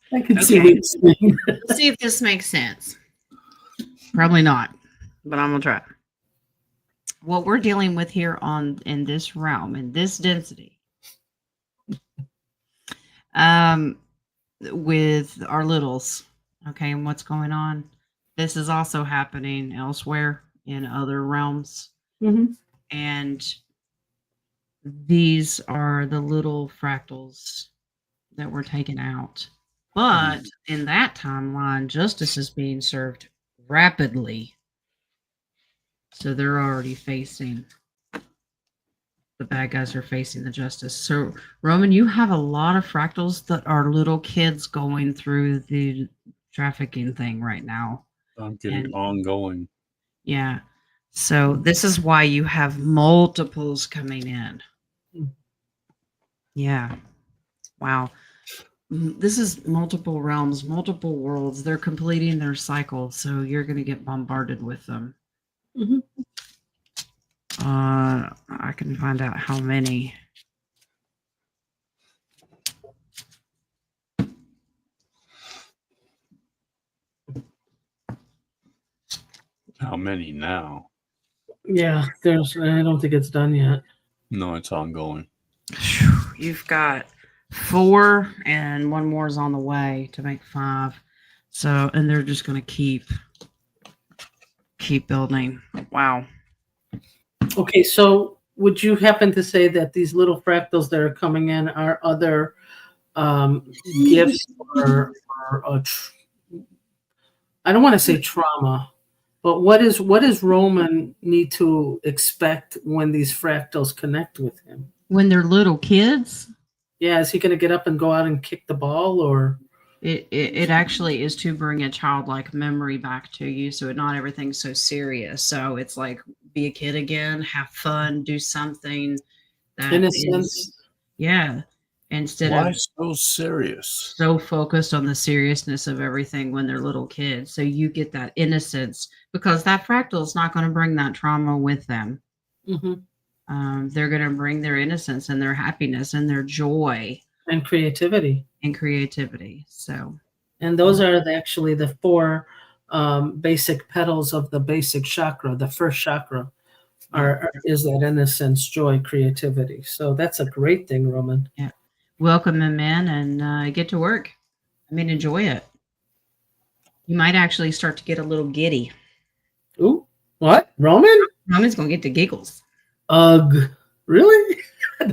can see Okay. what you're saying. Let's see if this makes sense. Probably not, but I'm gonna try. What we're dealing with here in this realm, in this density, with our littles, okay, and what's going on. This is also happening elsewhere in other realms, and these are the little fractals that were taken out. But in that timeline, justice is being served rapidly. So they're already facing, the bad guys are facing the justice. So, Roman, you have a lot of fractals that are little kids going through the trafficking thing right now. I'm getting ongoing. Yeah. So this is why you have multiples coming in. Yeah. Wow. This is multiple realms, multiple worlds. They're completing their cycle, so you're going to get bombarded with them. I can find out how many. How many now? Yeah, I don't think it's done yet. No, it's ongoing. You've got 4, and one more is on the way to make 5. So, and they're just going to keep building. Wow. Okay, so would you happen to say that these little fractals that are coming in are other gifts or I don't want to say trauma, but what does Roman need to expect when these fractals connect with him? When they're little kids? Yeah, is he going to get up and go out and kick the ball, or? It actually is to bring a childlike memory back to you, so not everything's so serious. So it's like, be a kid again, have fun, do something that Innocence. Yeah. Instead Why of so serious? so focused on the seriousness of everything when they're little kids. So you get that innocence, because that fractal is not going to bring that trauma with them. They're going to bring their innocence and their happiness and their joy and creativity. So, and those are actually the 4 basic petals of the basic chakra. The first chakra is that innocence, joy, creativity. So that's a great thing, Roman. Yeah. Welcome them in and get to work. I mean, enjoy it. You might actually start to get a little giddy. Ooh, what? Roman? Roman's going to get the giggles. Ugh. Really?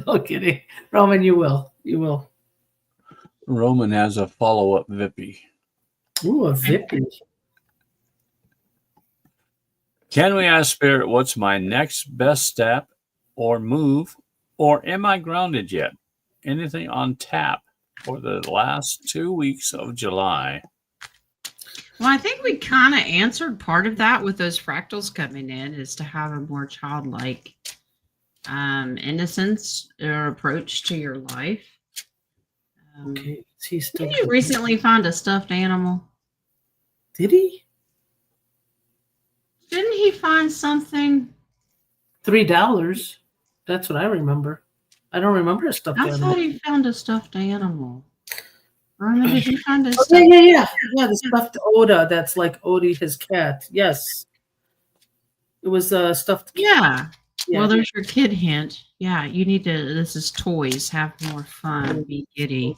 No kidding. Roman, you will. You will. Roman has a follow-up Vippy. Ooh, a Vippy. Can we ask Spirit what's my next best step or move, or am I grounded yet? Anything on tap for the last 2 weeks of July? Well, I think we kind of answered part of that with those fractals coming in, is to have a more childlike innocence or approach to your life. Okay, he's still. Did you recently find a stuffed animal? Did he? Didn't he find something? $3. That's what I remember. I don't remember a stuffed animal. I thought he found a stuffed animal. Roman, did you find a stuffed Yeah, the stuffed Oda. That's like Odie, his cat. Yes. It was stuffed cat. Yeah. Well, there's your kid hint. Yeah, you need to, this is toys. Have more fun. Be giddy.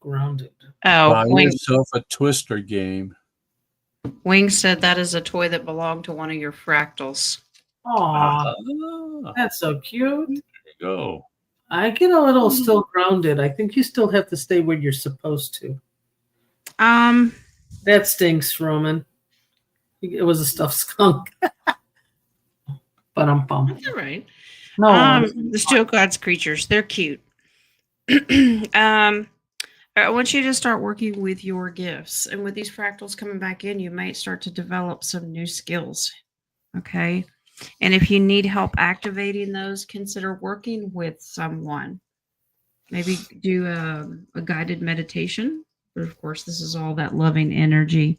Grounded. Oh, Buy yourself a Twister game. Wing said that is a toy that belonged to one of your fractals. Aw, that's so cute. There you go. I get a little still grounded. I think you still have to stay where you're supposed to. That stinks, Roman. It was a stuffed skunk. But I'm bummed. That's all right. No, the Steel Gods creatures, they're cute. I want you to start working with your gifts. And with these fractals coming back in, you might start to develop some new skills. Okay. And if you need help activating those, consider working with someone. Maybe do a guided meditation. But of course, this is all that loving energy.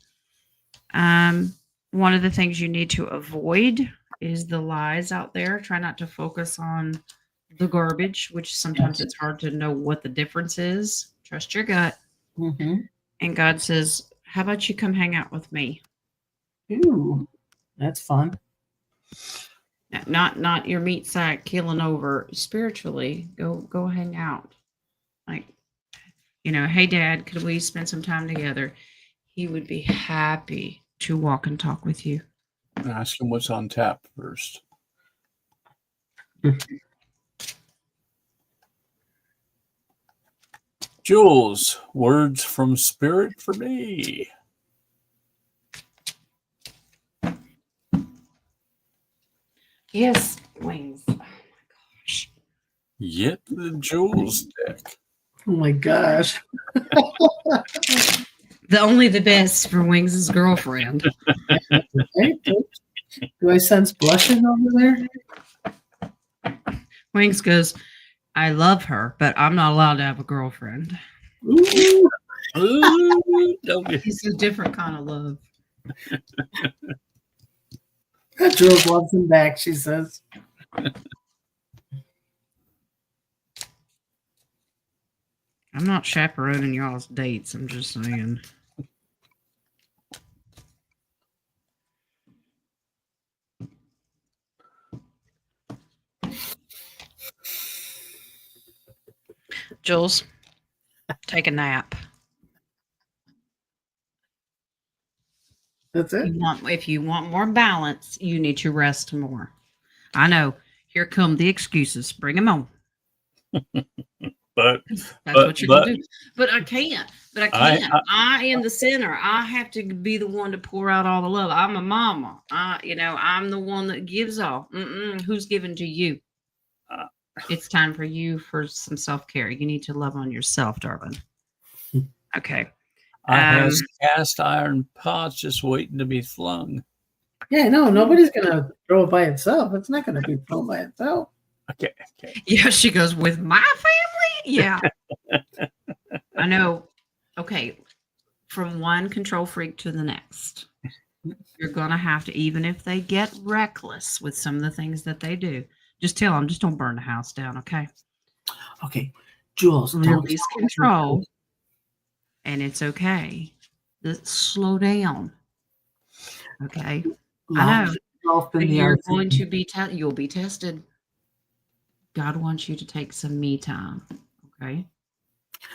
One of the things you need to avoid is the lies out there. Try not to focus on the garbage, which sometimes it's hard to know what the difference is. Trust your gut. Mm-hmm. And God says, how about you come hang out with me? Ooh, that's fun. Not your meat sack killing over. Spiritually, go hang out. Like, hey, Dad, could we spend some time together? He would be happy to walk and talk with you. Ask him what's on tap first. Jules, words from Spirit for me. Yes, wings. Oh my gosh. Yet the Jules deck. Oh my gosh. The best for Wings' girlfriend. Hey, do I sense blushing over there? Wings goes, I love her, but I'm not allowed to have a girlfriend. Ooh. Ooh, It's a different kind of love. Jules loves him back, she says. I'm not chaperoning y'all's dates. I'm just saying. Jules, take a nap. That's it. If you want more balance, you need to rest more. I know. Here come the excuses. Bring them on. But That's what you're gonna do. But I can't. I am the center. I have to be the one to pour out all the love. I'm a mama. I'm the one that gives all. Who's giving to you? It's time for you for some self-care. You need to love on yourself, darling. Okay. I has cast iron pots just waiting to be flung. Yeah, no, nobody's gonna throw it by itself. It's not gonna be thrown by itself. Okay. Yeah, she goes, with my family? Yeah. I know. Okay. From one control freak to the next. You're going to have to, even if they get reckless with some of the things that they do, just tell them, just don't burn the house down, okay? Okay. Jules, release control. And it's okay. Just slow down. Okay. I know. You're going to be you'll be tested. God wants you to take some me time. Okay.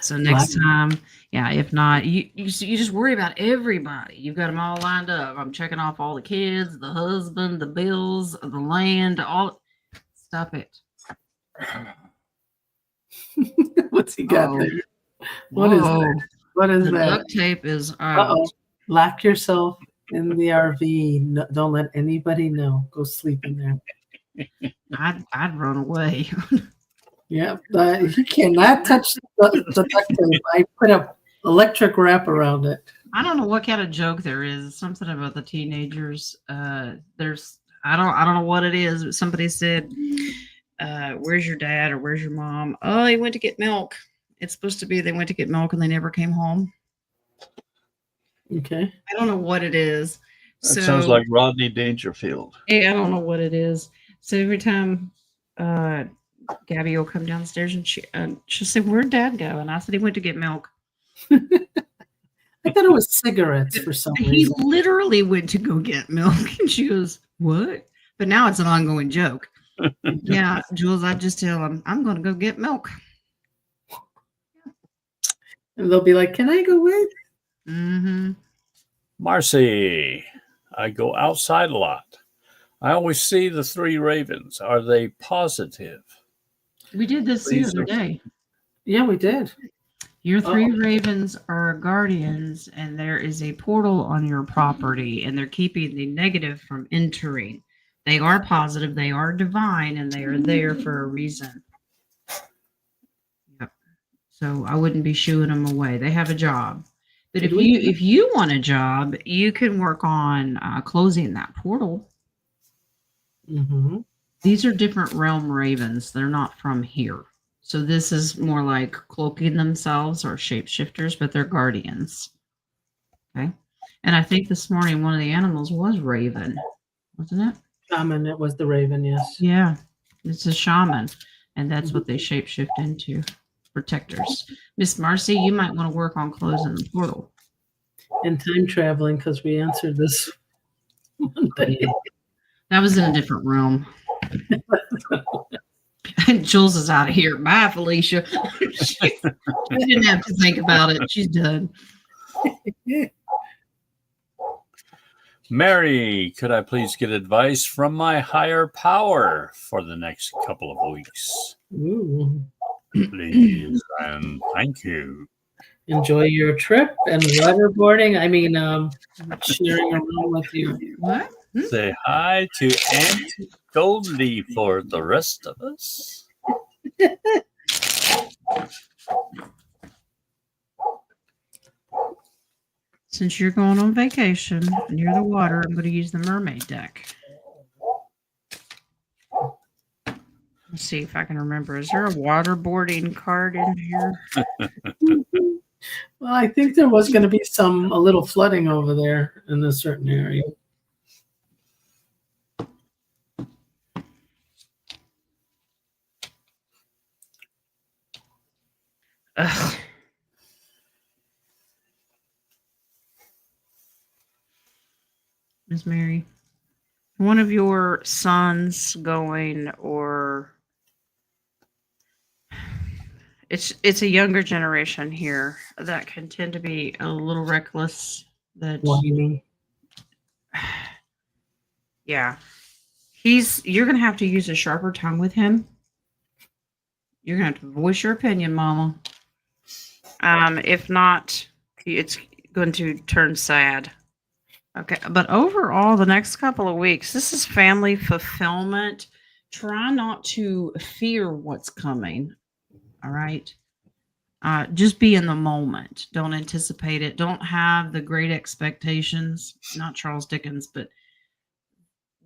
So next time, if not, you just worry about everybody. You've got them all lined up. I'm checking off all the kids, the husband, the bills, the land, all. Stop it. What's he got there? What is that? What is the that? Duct tape is out. Lock yourself in the RV. No, don't let anybody know. Go sleep in there. I'd run away. Yeah, but you cannot touch the duct tape. I put an electric wrap around it. I don't know what kind of joke there is. Something about the teenagers. I don't know what it is, but somebody said, where's your dad or where's your mom? Oh, he went to get milk. It's supposed to be they went to get milk and they never came home. Okay. I don't know what it is. That sounds like Rodney Dangerfield. Yeah, I don't know what it is. So every time Gabby will come downstairs and she'll say, where'd Dad go? And I said, he went to get milk. I thought it was cigarettes for some reason. He literally went to go get milk. And she goes, what? But now it's an ongoing joke. Yeah, Jules, I just tell him, I'm going to go get milk. And they'll be like, can I go with? Mm-hmm. Marcy, I go outside a lot. I always see the three ravens. Are they positive? We did this the other day. Yeah, we did. Your three ravens are guardians, and there is a portal on your property, and they're keeping the negative from entering. They are positive, they are divine, and they are there for a reason. Yep. So I wouldn't be shooing them away. They have a job. But Did if you want a job, you can work on closing that portal. Mm-hmm. These are different realm ravens. They're not from here. So this is more like cloaking themselves or shapeshifters, but they're guardians. Okay. And I think this morning one of the animals was raven, wasn't it? Shaman, it was the raven, yes. Yeah. It's a shaman. And that's what they shapeshift into. Protectors. Miss Marcy, you might want to work on closing the portal. And time traveling, because we answered this Monday. Yeah. That was in a different realm. Jules is out of here. Bye, Felicia. she didn't have to think about it. She's done. Mary, could I please get advice from my higher power for the next couple of weeks? Ooh. Please and thank you. Enjoy your trip and waterboarding. I mean, sharing a room with you. What? Say hi to Aunt Goldie for the rest of us. Since you're going on vacation near the water, I'm going to use the mermaid deck. Let's see if I can remember. Is there a waterboarding card in here? Well, I think there was going to be a little flooding over there in a certain area. Ugh. Miss Mary, one of your sons going, or it's a younger generation here that can tend to be a little reckless. That What do you mean? yeah, you're gonna have to use a sharper tongue with him. You're gonna have to voice your opinion, Mama. If not, it's going to turn sad. Okay, but overall, the next couple of weeks, this is family fulfillment. Try not to fear what's coming. All right. Just be in the moment. Don't anticipate it. Don't have the great expectations. Not Charles Dickens, but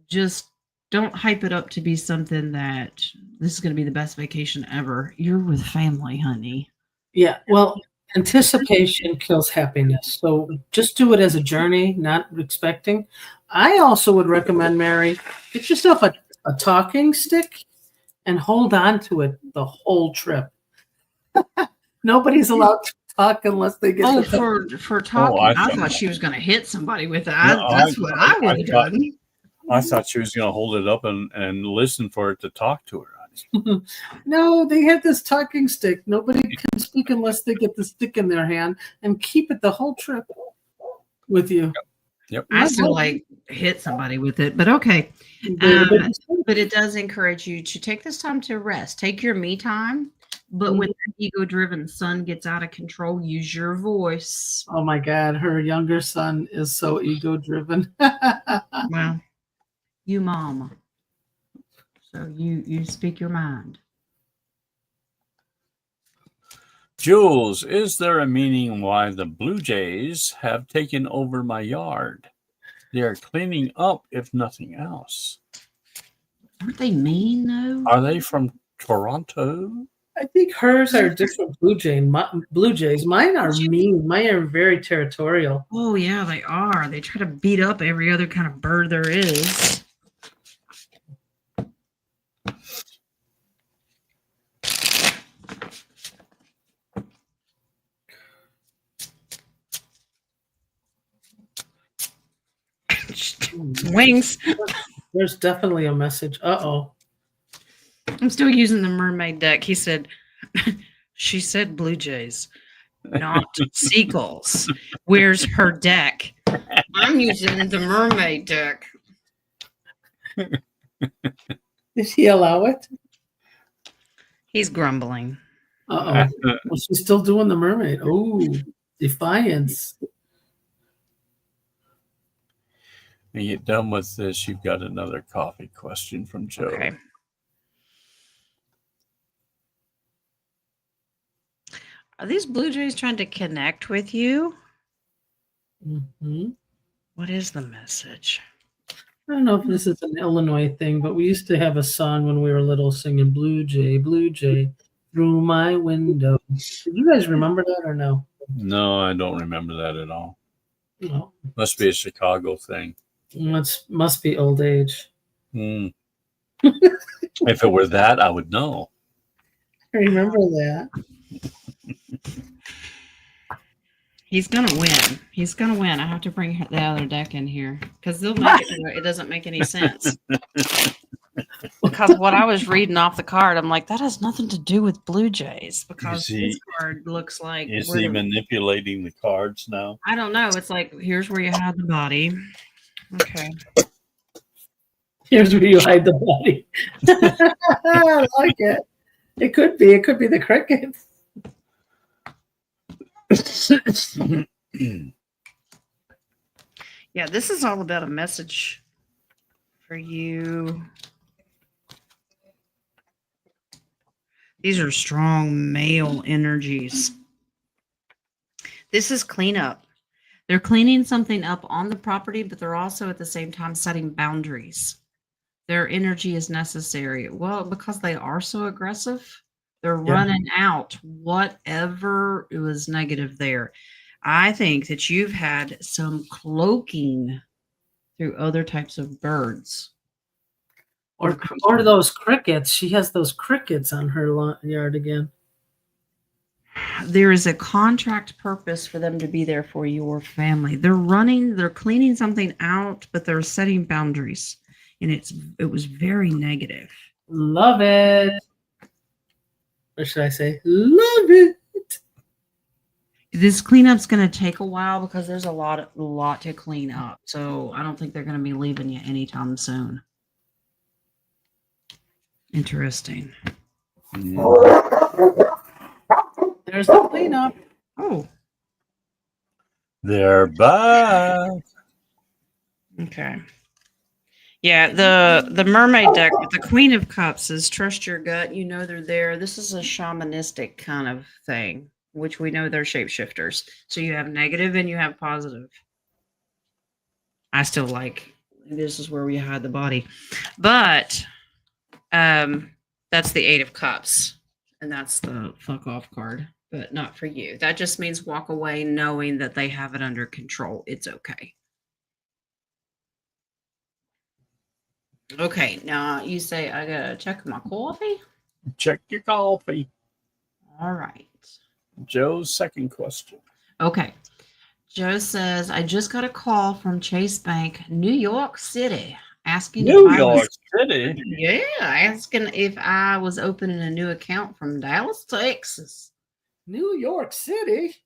just don't hype it up to be something that this is going to be the best vacation ever. You're with family, honey. Yeah, well, anticipation kills happiness. So just do it as a journey, not expecting. I also would recommend, Mary, get yourself a talking stick and hold on to it the whole trip. Nobody's allowed to talk unless they get for talking. I thought she was going to hit somebody with it. That's what I would have done. I thought she was going to hold it up and listen for it to talk to her. No, they have this talking stick. Nobody can speak unless they get the stick in their hand and keep it the whole trip with you. Yep. I still like hit somebody with it, but okay. But it does encourage you to take this time to rest. Take your me time. But when the ego-driven son gets out of control, use your voice. Oh my God, her younger son is so ego-driven. Well, you mama. So you speak your mind. Jules, is there a meaning why the Blue Jays have taken over my yard? They are cleaning up, if nothing else. Aren't they mean, though? Are they from Toronto? I think hers are different Blue Jays. Mine are mean. Mine are very territorial. Oh, yeah, they are. They try to beat up every other kind of bird there is. Wings. There's definitely a message. Uh-oh. I'm still using the mermaid deck. He said, she said Blue Jays, not seagulls. Where's her deck? I'm using the mermaid deck. Did he allow it? He's grumbling. Uh-oh. Well, she's still doing the mermaid. Oh, defiance. When you get done with this, you've got another coffee question from Joe. Okay. Are these Blue Jays trying to connect with you? Mm-hmm. What is the message? I don't know if this is an Illinois thing, but we used to have a song when we were little singing Blue Jay, through my window. Do you guys remember that or no? No, I don't remember that at all. No. Must be a Chicago thing. Must be old age. Hmm. If it were that, I would know. I remember that. He's gonna win. He's gonna win. I have to bring the other deck in here because they'll make it. It doesn't make any sense. Because what I was reading off the card, I'm like, that has nothing to do with Blue Jays because this card looks like. Is he manipulating the cards now? I don't know. It's like, here's where you hide the body. Okay. Here's where you hide the body. I like it. It could be. It could be the crickets. Yeah, this is all about a message for you. These are strong male energies. This is cleanup. They're cleaning something up on the property, but they're also at the same time setting boundaries. Their energy is necessary. Well, because they are so aggressive, they're running out whatever was negative there. I think that you've had some cloaking through other types of birds. Or those crickets. She has those crickets on her yard again. There is a contract purpose for them to be there for your family. They're cleaning something out, but they're setting boundaries. And it was very negative. Love it. Or should I say, love it? This cleanup's going to take a while because there's a lot to clean up. So I don't think they're going to be leaving you anytime soon. Interesting. There's the cleanup. Oh. They're back. Okay. Yeah, the mermaid deck with the Queen of Cups is trust your gut. You know they're there. This is a shamanistic kind of thing, which we know they're shapeshifters. So you have negative and you have positive. I still like this is where we hide the body. But that's the Eight of Cups. And that's the fuck off card. But not for you. That just means walk away knowing that they have it under control. It's okay. Okay, now you say I gotta check my coffee? Check your coffee. All right. Joe's second question. Okay. Joe says, I just got a call from Chase Bank, New York City, asking New if York City? Yeah, asking if I was opening a new account from Dallas, Texas. New York City?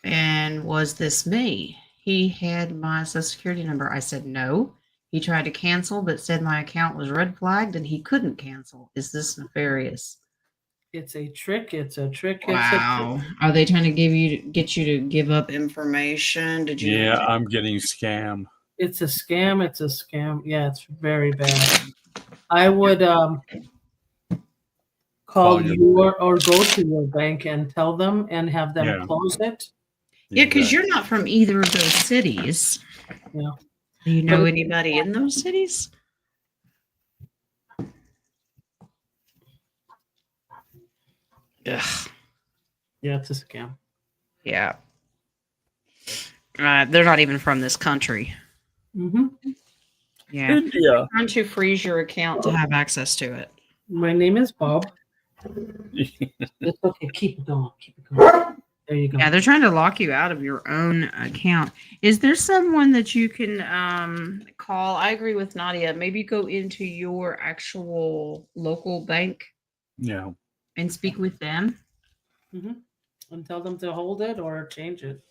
And was this me? He had my social security number. I said no. He tried to cancel, but said my account was red flagged and he couldn't cancel. Is this nefarious? It's a trick. It's a trick. Wow. Are they trying to get you to give up information? Did you? Yeah, I'm getting scammed. It's a scam. It's a scam. Yeah, it's very bad. I would call your or go to your bank and tell them and have them close it. Yeah, because you're not from either of those cities. Yeah. Do you know anybody in those cities? Ugh. Yeah, it's a scam. Yeah. They're not even from this country. Mm-hmm. Yeah. India. Trying to freeze your account to have access to it. My name is Bob. It's okay. Keep it going. Keep it going. There you go. Yeah, they're trying to lock you out of your own account. Is there someone that you can call? I agree with Nadia. Maybe go into your actual local bank. Yeah. And speak with them. Mm-hmm. And tell them to hold it or change it.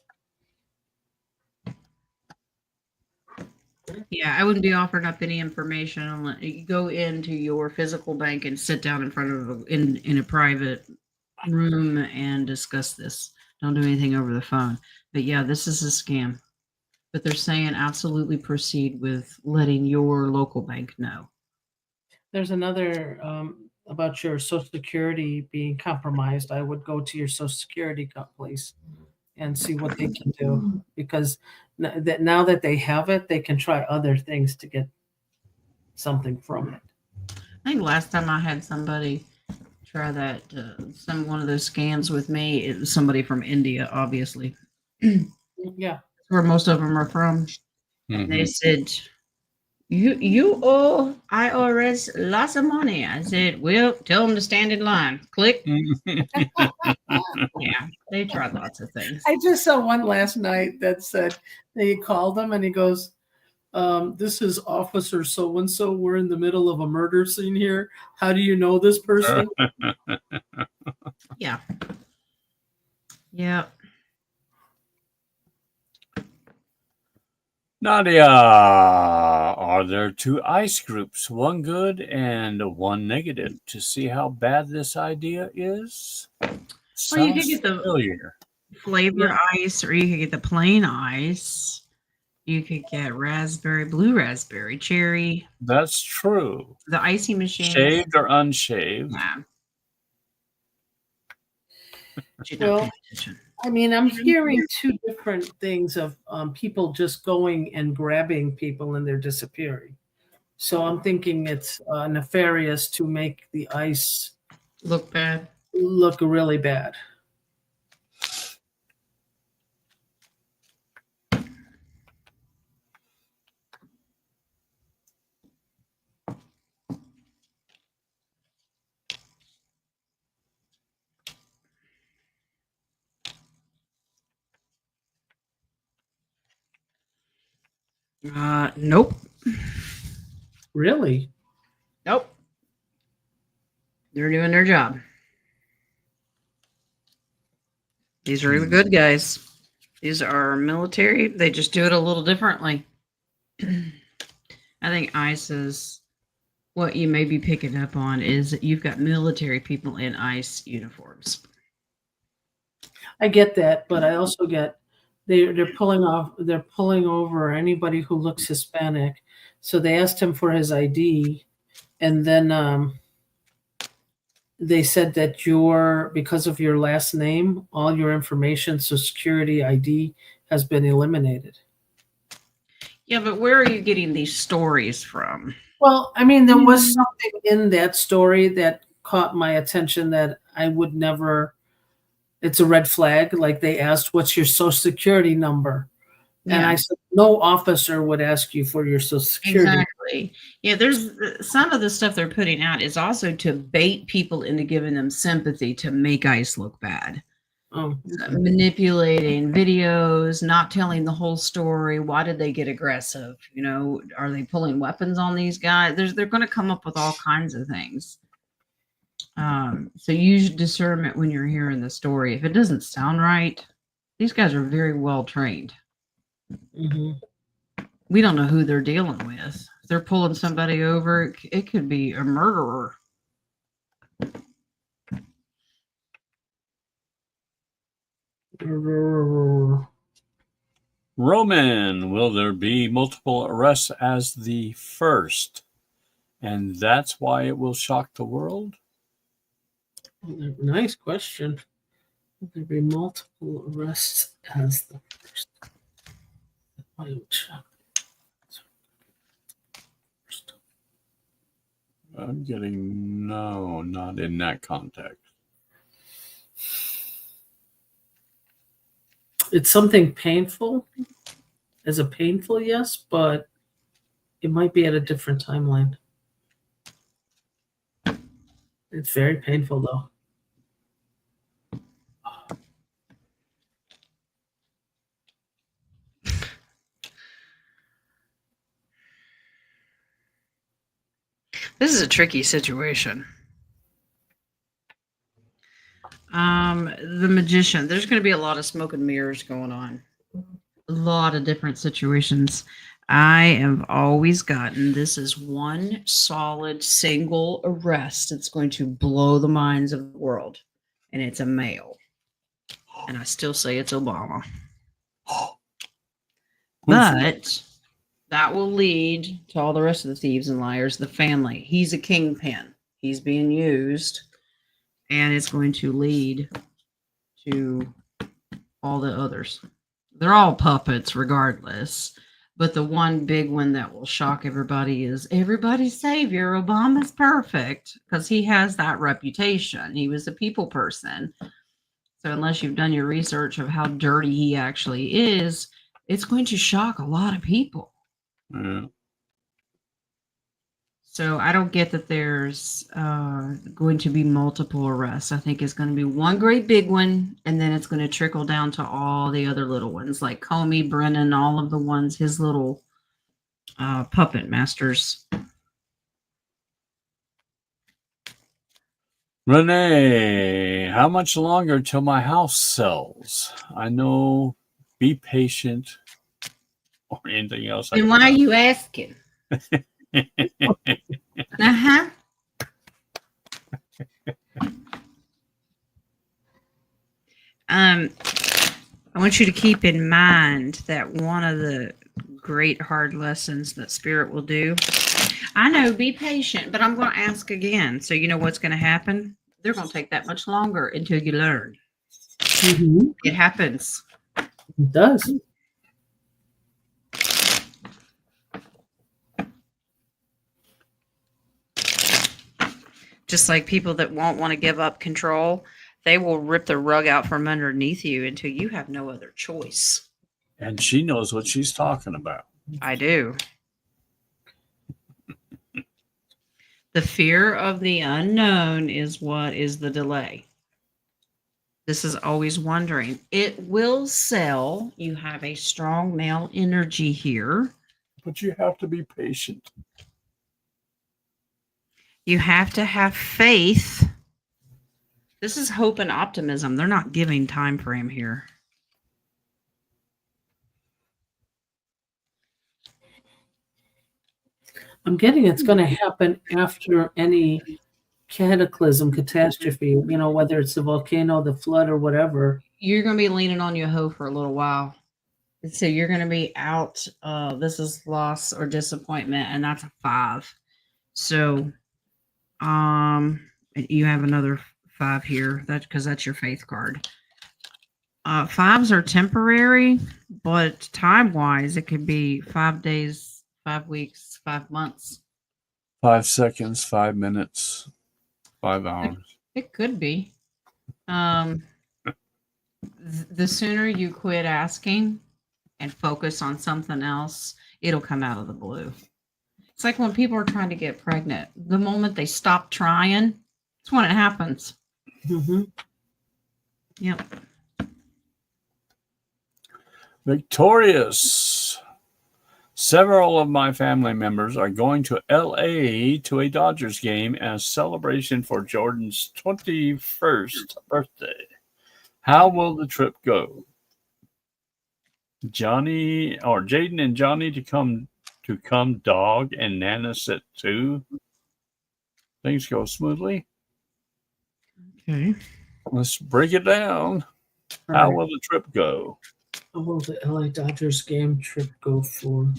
Yeah, I wouldn't be offering up any information unless you go into your physical bank and sit down in front of in a private room and discuss this. Don't do anything over the phone. But yeah, this is a scam. But they're saying absolutely proceed with letting your local bank know. There's another about your Social Security being compromised, I would go to your Social Security place and see what they can do, because now that they have it, they can try other things to get something from it. I think last time I had somebody try that, one of those scams with me, it was somebody from India, obviously. Yeah. Where most of them are from. Mhm. They said, you owe IRS lots of money. I said, well, tell them to stand in line. Click. Yeah, they tried lots of things. I just saw one last night that said they called him and he goes, this is Officer so and so. We're in the middle of a murder scene here. How do you know this person? Yeah. Yeah. Nadia, are there two ice groups, one good and one negative, to see how bad this idea is? Well, you could Sounds get the familiar. flavor ice, or you could get the plain ice. You could get raspberry, blue raspberry, cherry, That's true. the icy machine. Shaved or unshaved? Nah. Should Well, not pay attention. I mean, I'm hearing two different things of people just going and grabbing people and they're disappearing. So I'm thinking it's nefarious to make the ice Look bad. look really bad. Nope. Really? Nope. They're doing their job. These are the good guys. These are military. They just do it a little differently. I think ICE is what you may be picking up on is that you've got military people in ICE uniforms. I get that, but I also get they're pulling over anybody who looks Hispanic. So they asked him for his ID, and then they said that because of your last name, all your information, Social Security, ID, has been eliminated. Yeah, but where are you getting these stories from? Well, I mean, there was something in that story that caught my attention that I would never. It's a red flag. Like they asked, "What's your Social Security number?" And I said, "No officer would ask you for your Social Security." Exactly. Yeah, there's some of the stuff they're putting out is also to bait people into giving them sympathy to make ICE look bad. Oh, Manipulating videos, not telling the whole story. Why did they get aggressive? You know, are they pulling weapons on these guys? They're going to come up with all kinds of things. So use discernment when you're hearing the story. If it doesn't sound right, these guys are very well trained. mm-hmm. We don't know who they're dealing with. If they're pulling somebody over, it could be a murderer. Roman, will there be multiple arrests as the first? And that's why it will shock the world? Nice question. Will there be multiple arrests as the first? Why would shock? I'm getting no, not in that context. It's something painful, as a painful yes, but it might be at a different timeline. It's very painful though. This is a tricky situation. The magician. There's going to be a lot of smoke and mirrors going on. A lot of different situations. I have always gotten this is one solid single arrest that's going to blow the minds of the world, and it's a male. And I still say it's Obama. But that will lead to all the rest of the thieves and liars, the family. He's a kingpin. He's being used, and it's going to lead to all the others. They're all puppets regardless. But the one big one that will shock everybody is everybody's savior. Obama's perfect because he has that reputation. He was a people person. So unless you've done your research of how dirty he actually is, it's going to shock a lot of people. Yeah. So I don't get that there's going to be multiple arrests. I think it's going to be one great big one, and then it's going to trickle down to all the other little ones, like Comey, Brennan, all of the ones, his little puppet masters. Renee, how much longer till my house sells? I know, be patient, or anything else. And why are you asking? Uh-huh. I want you to keep in mind that one of the great hard lessons that Spirit will do. I know, be patient, but I'm going to ask again. So you know what's going to happen? They're going to take that much longer until you learn. Mm-hmm. It happens. It does. Just like people that won't want to give up control, they will rip the rug out from underneath you until you have no other choice. And she knows what she's talking about. I do. The fear of the unknown is what is the delay. This is always wondering. It will sell. You have a strong male energy here. But you have to be patient. You have to have faith. This is hope and optimism. They're not giving time frame here. I'm getting it's going to happen after any cataclysm, catastrophe, whether it's the volcano, the flood, or whatever. You're going to be leaning on your hoe for a little while. So you're going to be out. This is loss or disappointment, and that's a 5. So you have another 5 here. That's because that's your faith card. 5s are temporary, but time-wise, it could be 5 days, 5 weeks, 5 months. 5 seconds, 5 minutes, 5 hours. It could be. The sooner you quit asking and focus on something else, it'll come out of the blue. It's like when people are trying to get pregnant. The moment they stop trying, that's when it happens. Mm-hmm. Yep. Victorious. Several of my family members are going to LA to a Dodgers game as celebration for Jordan's 21st birthday. How will the trip go? Johnny or Jaden and Johnny to come dog and Nana sit too. Things go smoothly. Okay. Let's break it down. How will the trip go? How will the LA Dodgers game trip go for?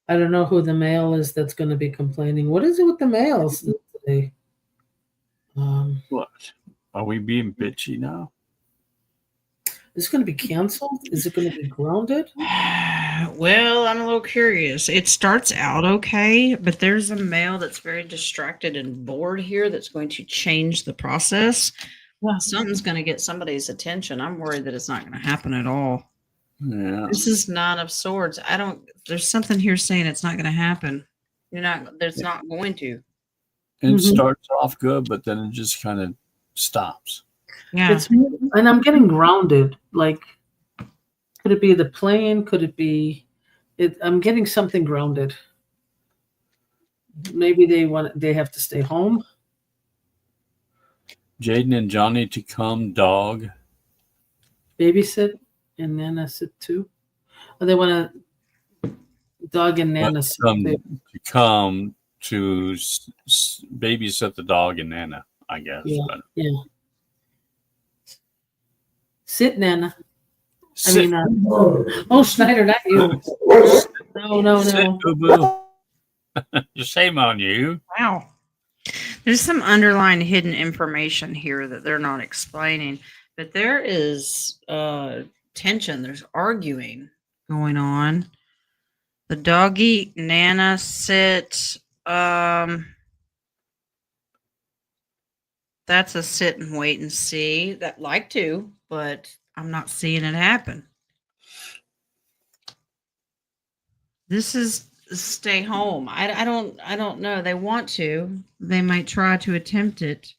I don't know who the male is that's going to be complaining. What is it with the males today? What? Are we being bitchy now? Is it going to be canceled? Is it going to be grounded? Well, I'm a little curious. It starts out okay, but there's a male that's very distracted and bored here that's going to change the process. Well, something's going to get somebody's attention. I'm worried that it's not going to happen at all. Yeah. This is 9 of Swords. There's something here saying it's not going to happen. There's not going to. It starts off good, but then it just kind of stops. Yeah. And I'm getting grounded. Like, could it be the plane? Could it be it? I'm getting something grounded. Maybe they have to stay home. Jaden and Johnny to come dog. Babysit and Nana sit too. Or they want to Dog and But Nana. come to babysit the dog and Nana, I guess. Yeah, But yeah. Sit, Nana. sit, Schneider, not you. No. sit, boo-boo. Shame on you. Wow. There's some underlying hidden information here that they're not explaining, but there is tension. There's arguing going on. The doggy Nana sit. That's a sit and wait and see. That like to, but I'm not seeing it happen. This is stay home. I don't know. They want to. They might try to attempt it.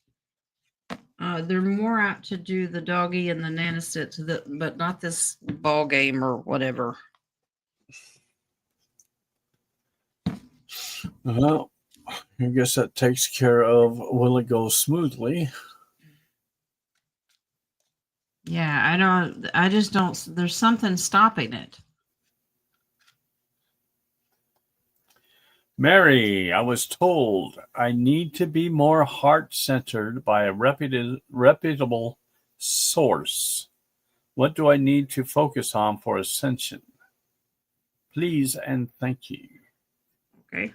They're more apt to do the doggy and the Nana sit, but not this ball game or whatever. Well, I guess that takes care of will it go smoothly. Yeah, I just don't. There's something stopping it. Mary, I was told I need to be more heart-centered by a reputable source. What do I need to focus on for ascension? Please and thank you. Okay.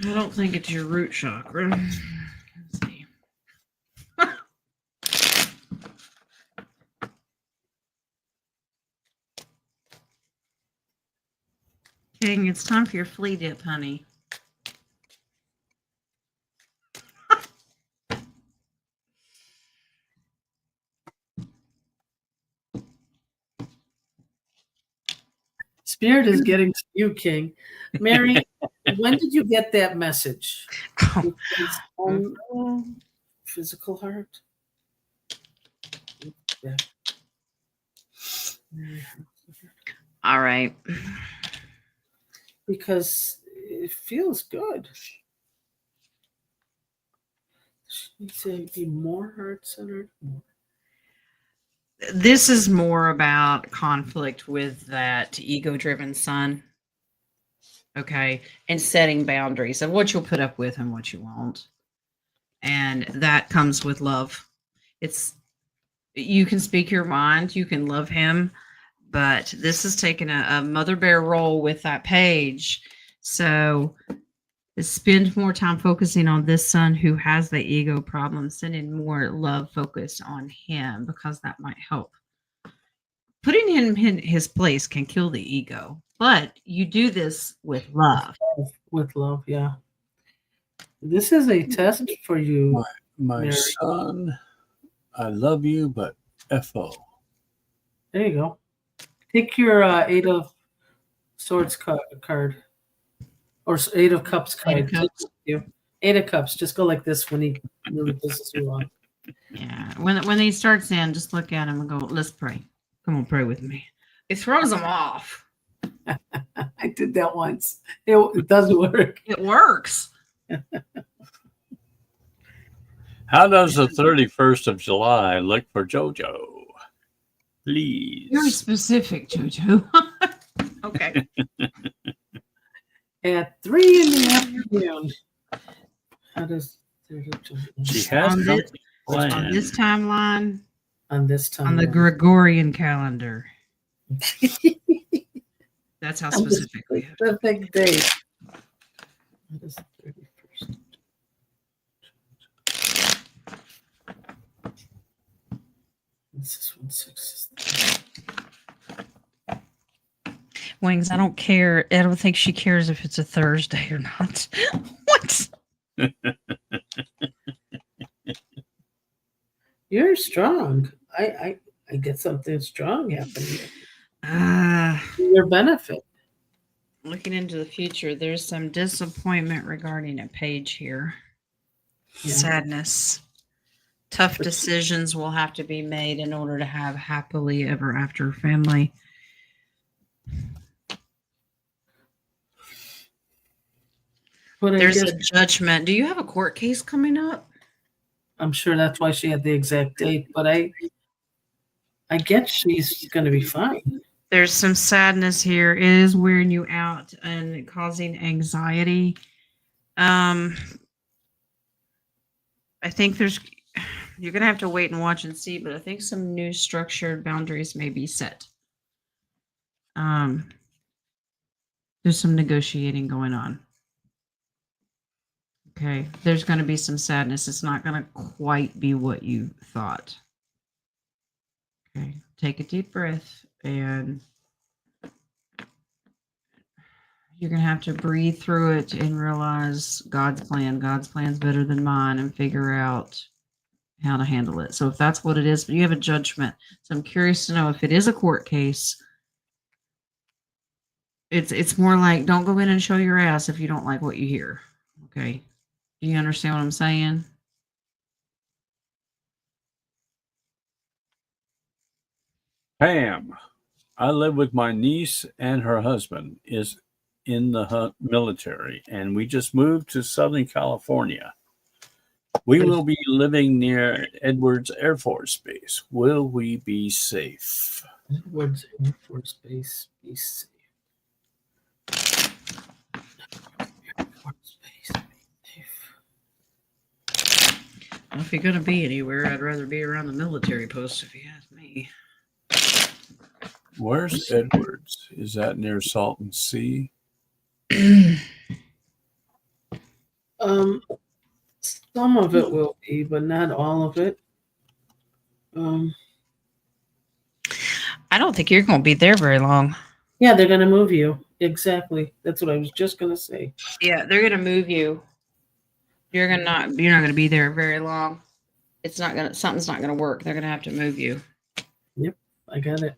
I don't think it's your root chakra. Let's see. King, it's time for your flea dip, honey. Spirit is getting to you, King. Mary, when did you get that message? Physical heart. Yeah. All right. Because it feels good. Should say be more heart-centered? This is more about conflict with that ego-driven son. Okay. And setting boundaries of what you'll put up with and what you won't. And that comes with love. You can speak your mind, you can love him, but this is taking a mother bear role with that page. So spend more time focusing on this son who has the ego problem, sending more love focus on him, because that might help. Putting him in his place can kill the ego, but you do this with love. With love, yeah. This is a test for you, My Mary. son, I love you, but F.O. There you go. Take your Eight of Swords card. Or Eight of Cups card. Eight of Cups. Just go like this when he really pisses you off. Yeah. When he starts in, just look at him and go, let's pray. Come on, pray with me. It throws him off. I did that once. It doesn't work. It works. How does the 31st of July look for JoJo? Please. Very specific, JoJo. Okay. At 3 in the afternoon. How does She has on something on planned. this timeline, on this time on the Gregorian calendar. That's how specific we have. Specific date. What is the 31st? This is 1/6. Wings, I don't care. I don't think she cares if it's a Thursday or not. What? You're strong. I get something strong happening. For your benefit. Looking into the future, there's some disappointment regarding a page here. Yeah. Sadness. Tough decisions will have to be made in order to have happily ever after family. But There's a judgment. Do you have a court case coming up? I'm sure that's why she had the exact date, but I guess she's going to be fine. There's some sadness here. It is wearing you out and causing anxiety. I think you're gonna have to wait and watch and see, but I think some new structured boundaries may be set. There's some negotiating going on. Okay, there's going to be some sadness. It's not going to quite be what you thought. Okay, take a deep breath, and you're going to have to breathe through it and realize God's plan. God's plan's better than mine, and figure out how to handle it. So if that's what it is, but you have a judgment. So I'm curious to know if it is a court case. It's more like, don't go in and show your ass if you don't like what you hear. Okay. Do you understand what I'm saying? Pam, I live with my niece and her husband is in the military, and we just moved to Southern California. We will be living near Edwards Air Force Base. Will we be safe? Edwards Air Force Base, be safe. Air Force Base, be safe. If you're going to be anywhere, I'd rather be around the military post if you ask me. Where's Edwards? Is that near Salton Sea? Some of it will be, but not all of it. I don't think you're going to be there very long. Yeah, they're going to move you. Exactly. That's what I was just going to say. Yeah, they're going to move you. You're not going to be there very long. Something's not going to work. They're going to have to move you. Yep, I got it.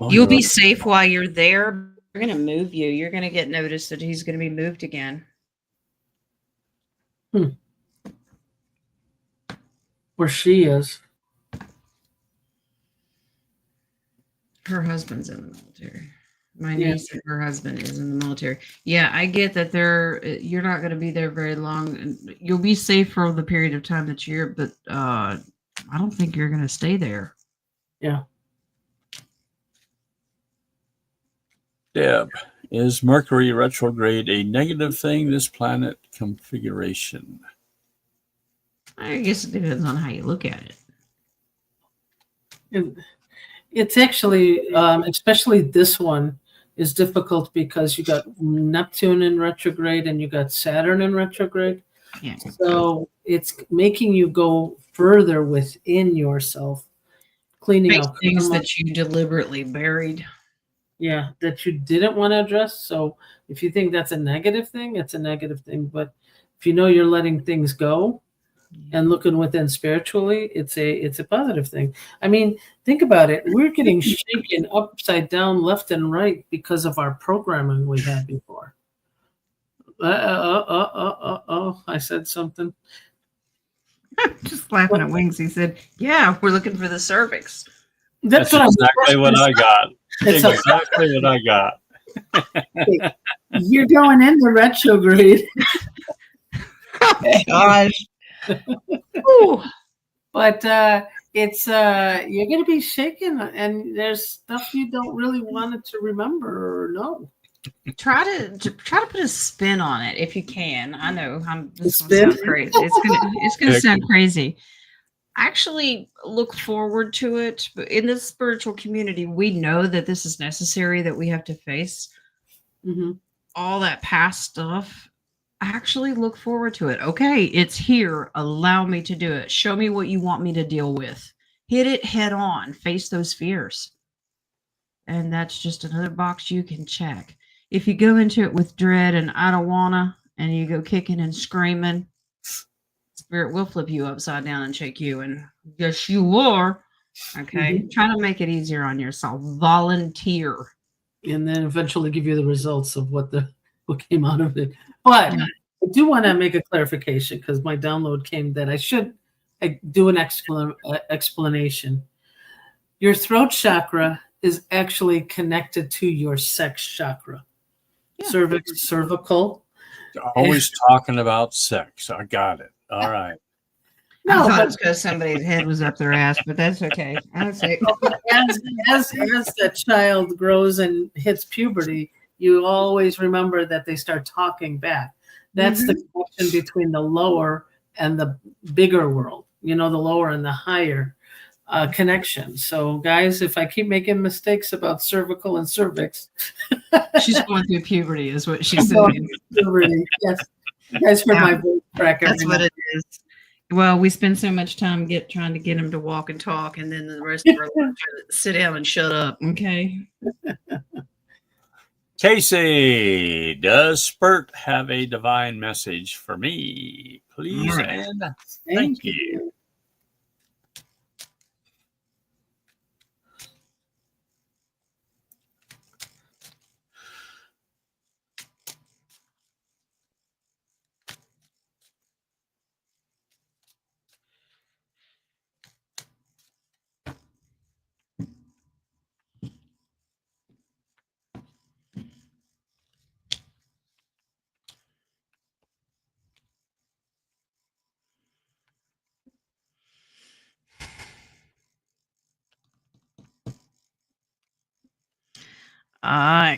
Oh, You'll no. be safe while you're there. They're going to move you. You're going to get notice that he's going to be moved again. Where she is. Her husband's in the military. My niece and her husband is in the military. Yeah, I get that you're not going to be there very long. And you'll be safe for the period of time that you're, but I don't think you're going to stay there. Yeah. Deb, is Mercury retrograde a negative thing, this planet configuration? I guess it depends on how you look at it. It's actually, especially this one, is difficult because you got Neptune in retrograde and you got Saturn in retrograde. Yeah. So it's making you go further within yourself, cleaning out things that you deliberately buried. Yeah, that you didn't want to address. So if you think that's a negative thing, it's a negative thing. But if you know you're letting things go and looking within spiritually, it's a positive thing. I mean, think about it. We're getting shaken upside down, left and right because of our programming we had before. I said something. Just laughing at Wings. He said, "Yeah, we're looking for the cervix." That's exactly what I got. Exactly what I got. You're going into retrograde. Oh, gosh. But it's you're going to be shaken, and there's stuff you don't really want it to remember or know. Try to put a spin on it if you can. I know this will sound crazy. It's gonna sound crazy. Actually, look forward to it. But in the spiritual community, we know that this is necessary. That we have to face all that past stuff. Actually, look forward to it. Okay, it's here. Allow me to do it. Show me what you want me to deal with. Hit it head on. Face those fears. And that's just another box you can check. If you go into it with dread and I don't wanna, and you go kicking and screaming, Spirit will flip you upside down and shake you. And yes, you are. Okay. Try to make it easier on yourself. Volunteer. And then eventually give you the results of what came out of it. But I do want to make a clarification because my download came that I should do an explanation. Your throat chakra is actually connected to your sex chakra. Cervix, cervical. Always talking about sex. I got it. All right. I No, thought it but was because somebody's head was up their ass, but that's okay. That's it. as the child grows and hits puberty, you always remember that they start talking back. That's the connection between the lower and the bigger world. The lower and the higher connection. So, guys, if I keep making mistakes about cervical and cervix, She's going through puberty, is what she I'm said. going through puberty. Yes, you guys heard Yeah. my voice crack. That's every what night. it is. Well, we spend so much time trying to get him to walk and talk, and then the rest of our life trying to sit down and shut up. Okay. Casey, does Spurt have a divine message for me? Please All right. and thank you.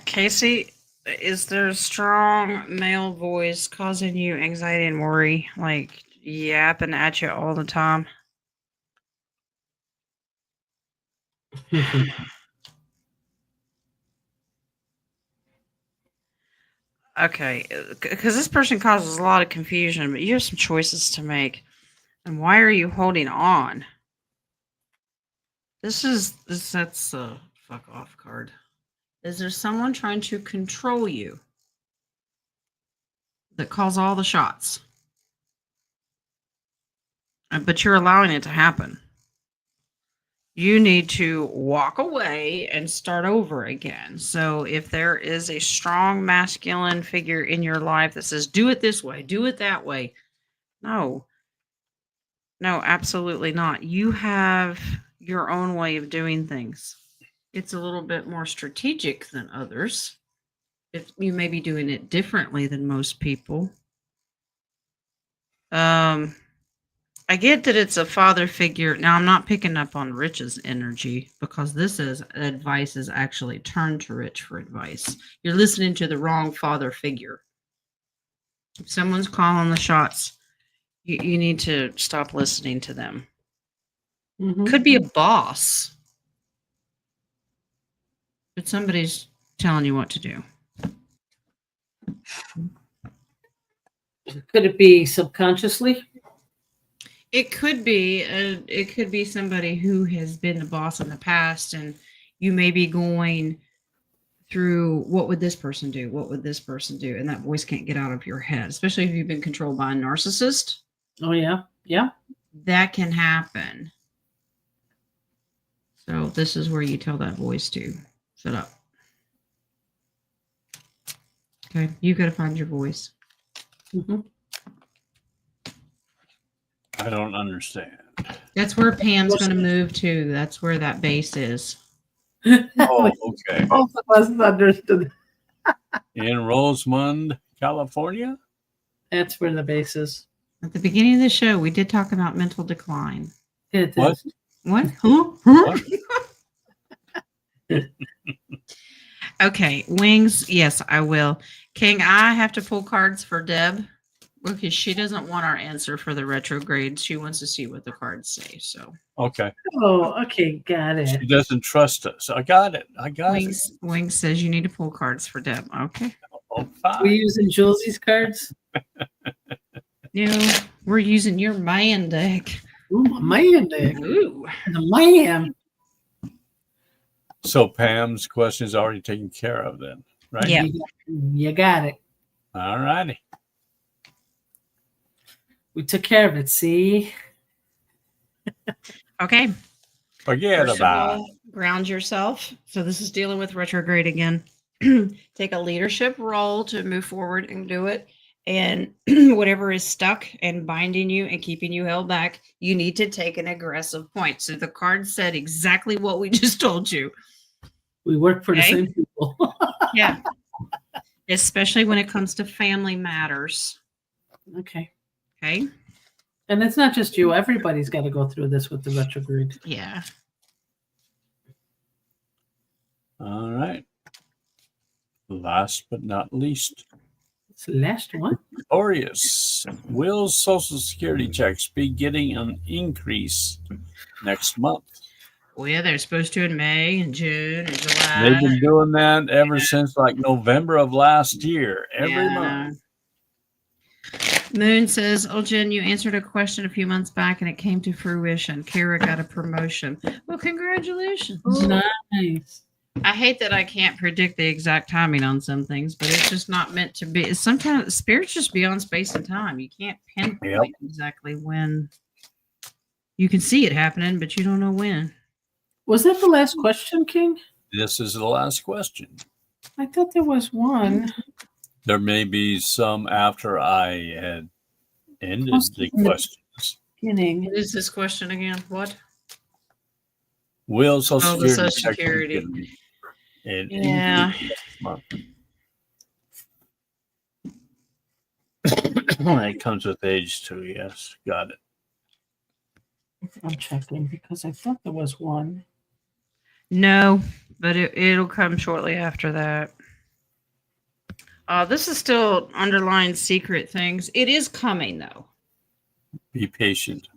Casey, is there a strong male voice causing you anxiety and worry, like yapping at you all the time? Okay, because this person causes a lot of confusion, but you have some choices to make. And why are you holding on? That's the fuck off card. Is there someone trying to control you that calls all the shots? But you're allowing it to happen. You need to walk away and start over again. So if there is a strong masculine figure in your life that says, do it this way, do it that way. No, absolutely not. You have your own way of doing things. It's a little bit more strategic than others. If you may be doing it differently than most people. I get that it's a father figure. Now, I'm not picking up on Rich's energy because this is advice is actually turned to Rich for advice. You're listening to the wrong father figure. If someone's calling the shots, you need to stop listening to them. Mhm. Could be a boss, but somebody's telling you what to do. Could it be subconsciously? It could be. It could be somebody who has been the boss in the past, and you may be going through what would this person do? What would this person do? And that voice can't get out of your head, especially if you've been controlled by a narcissist. Oh yeah, yeah. That can happen. So this is where you tell that voice to shut up. Okay, you got to find your voice. Mm-hmm. I don't understand. That's where Pam's going to move to. That's where that base is. Oh, okay. Both of us understood. In Rosamond, California? That's where the base is. At the beginning of the show, we did talk about mental decline. It What? is. What? Huh? What? Okay, Wings. Yes, I will. King, I have to pull cards for Deb because she doesn't want our answer for the retrograde. She wants to see what the cards say. So, Okay. Oh, okay, got She it. doesn't trust us. I got it. Wings says you need to pull cards for Deb. Okay. Oh, fine. We using Jules's cards? No, we're using your man deck. Ooh, my man, Dick. Ooh. The man. So Pam's question is already taken care of then, right? Yeah. You got it. All righty. We took care of it. See? Okay. Forget First of about all, ground yourself. So this is dealing with retrograde again. Take a leadership role to move forward and do it. And whatever is stuck and binding you and keeping you held back, you need to take an aggressive point. So the card said exactly what we just told you. We work for the Okay. same people. Yeah. Especially when it comes to family matters. Okay. Okay. And it's not just you. Everybody's got to go through this with the retrograde. Yeah. All right. Last but not least, It's the last one. Victorious. Will Social Security checks be getting an increase next month? Well, yeah, they're supposed to in May and June and They've July. been doing that ever since like November of last year, every month. Moon says, "Oh, Jen, you answered a question a few months back and it came to fruition. Kara got a promotion. Well, congratulations." Nice. I hate that I can't predict the exact timing on some things, but it's just not meant to be. Sometimes spirits just beyond space and time. You can't pinpoint exactly when. You can see it happening, but you don't know when. Was that the last question, King? This is the last question. I thought there was one. There may be some after I had ended the questions. Beginning. What is this question again? What? Will Social the Security Social checks be Security. getting an Yeah. increase next month? It comes with age too, yes. Got it. I'm checking because I thought there was one. No, but it'll come shortly after that. This is still underlying secret things. It is coming though. Be patient.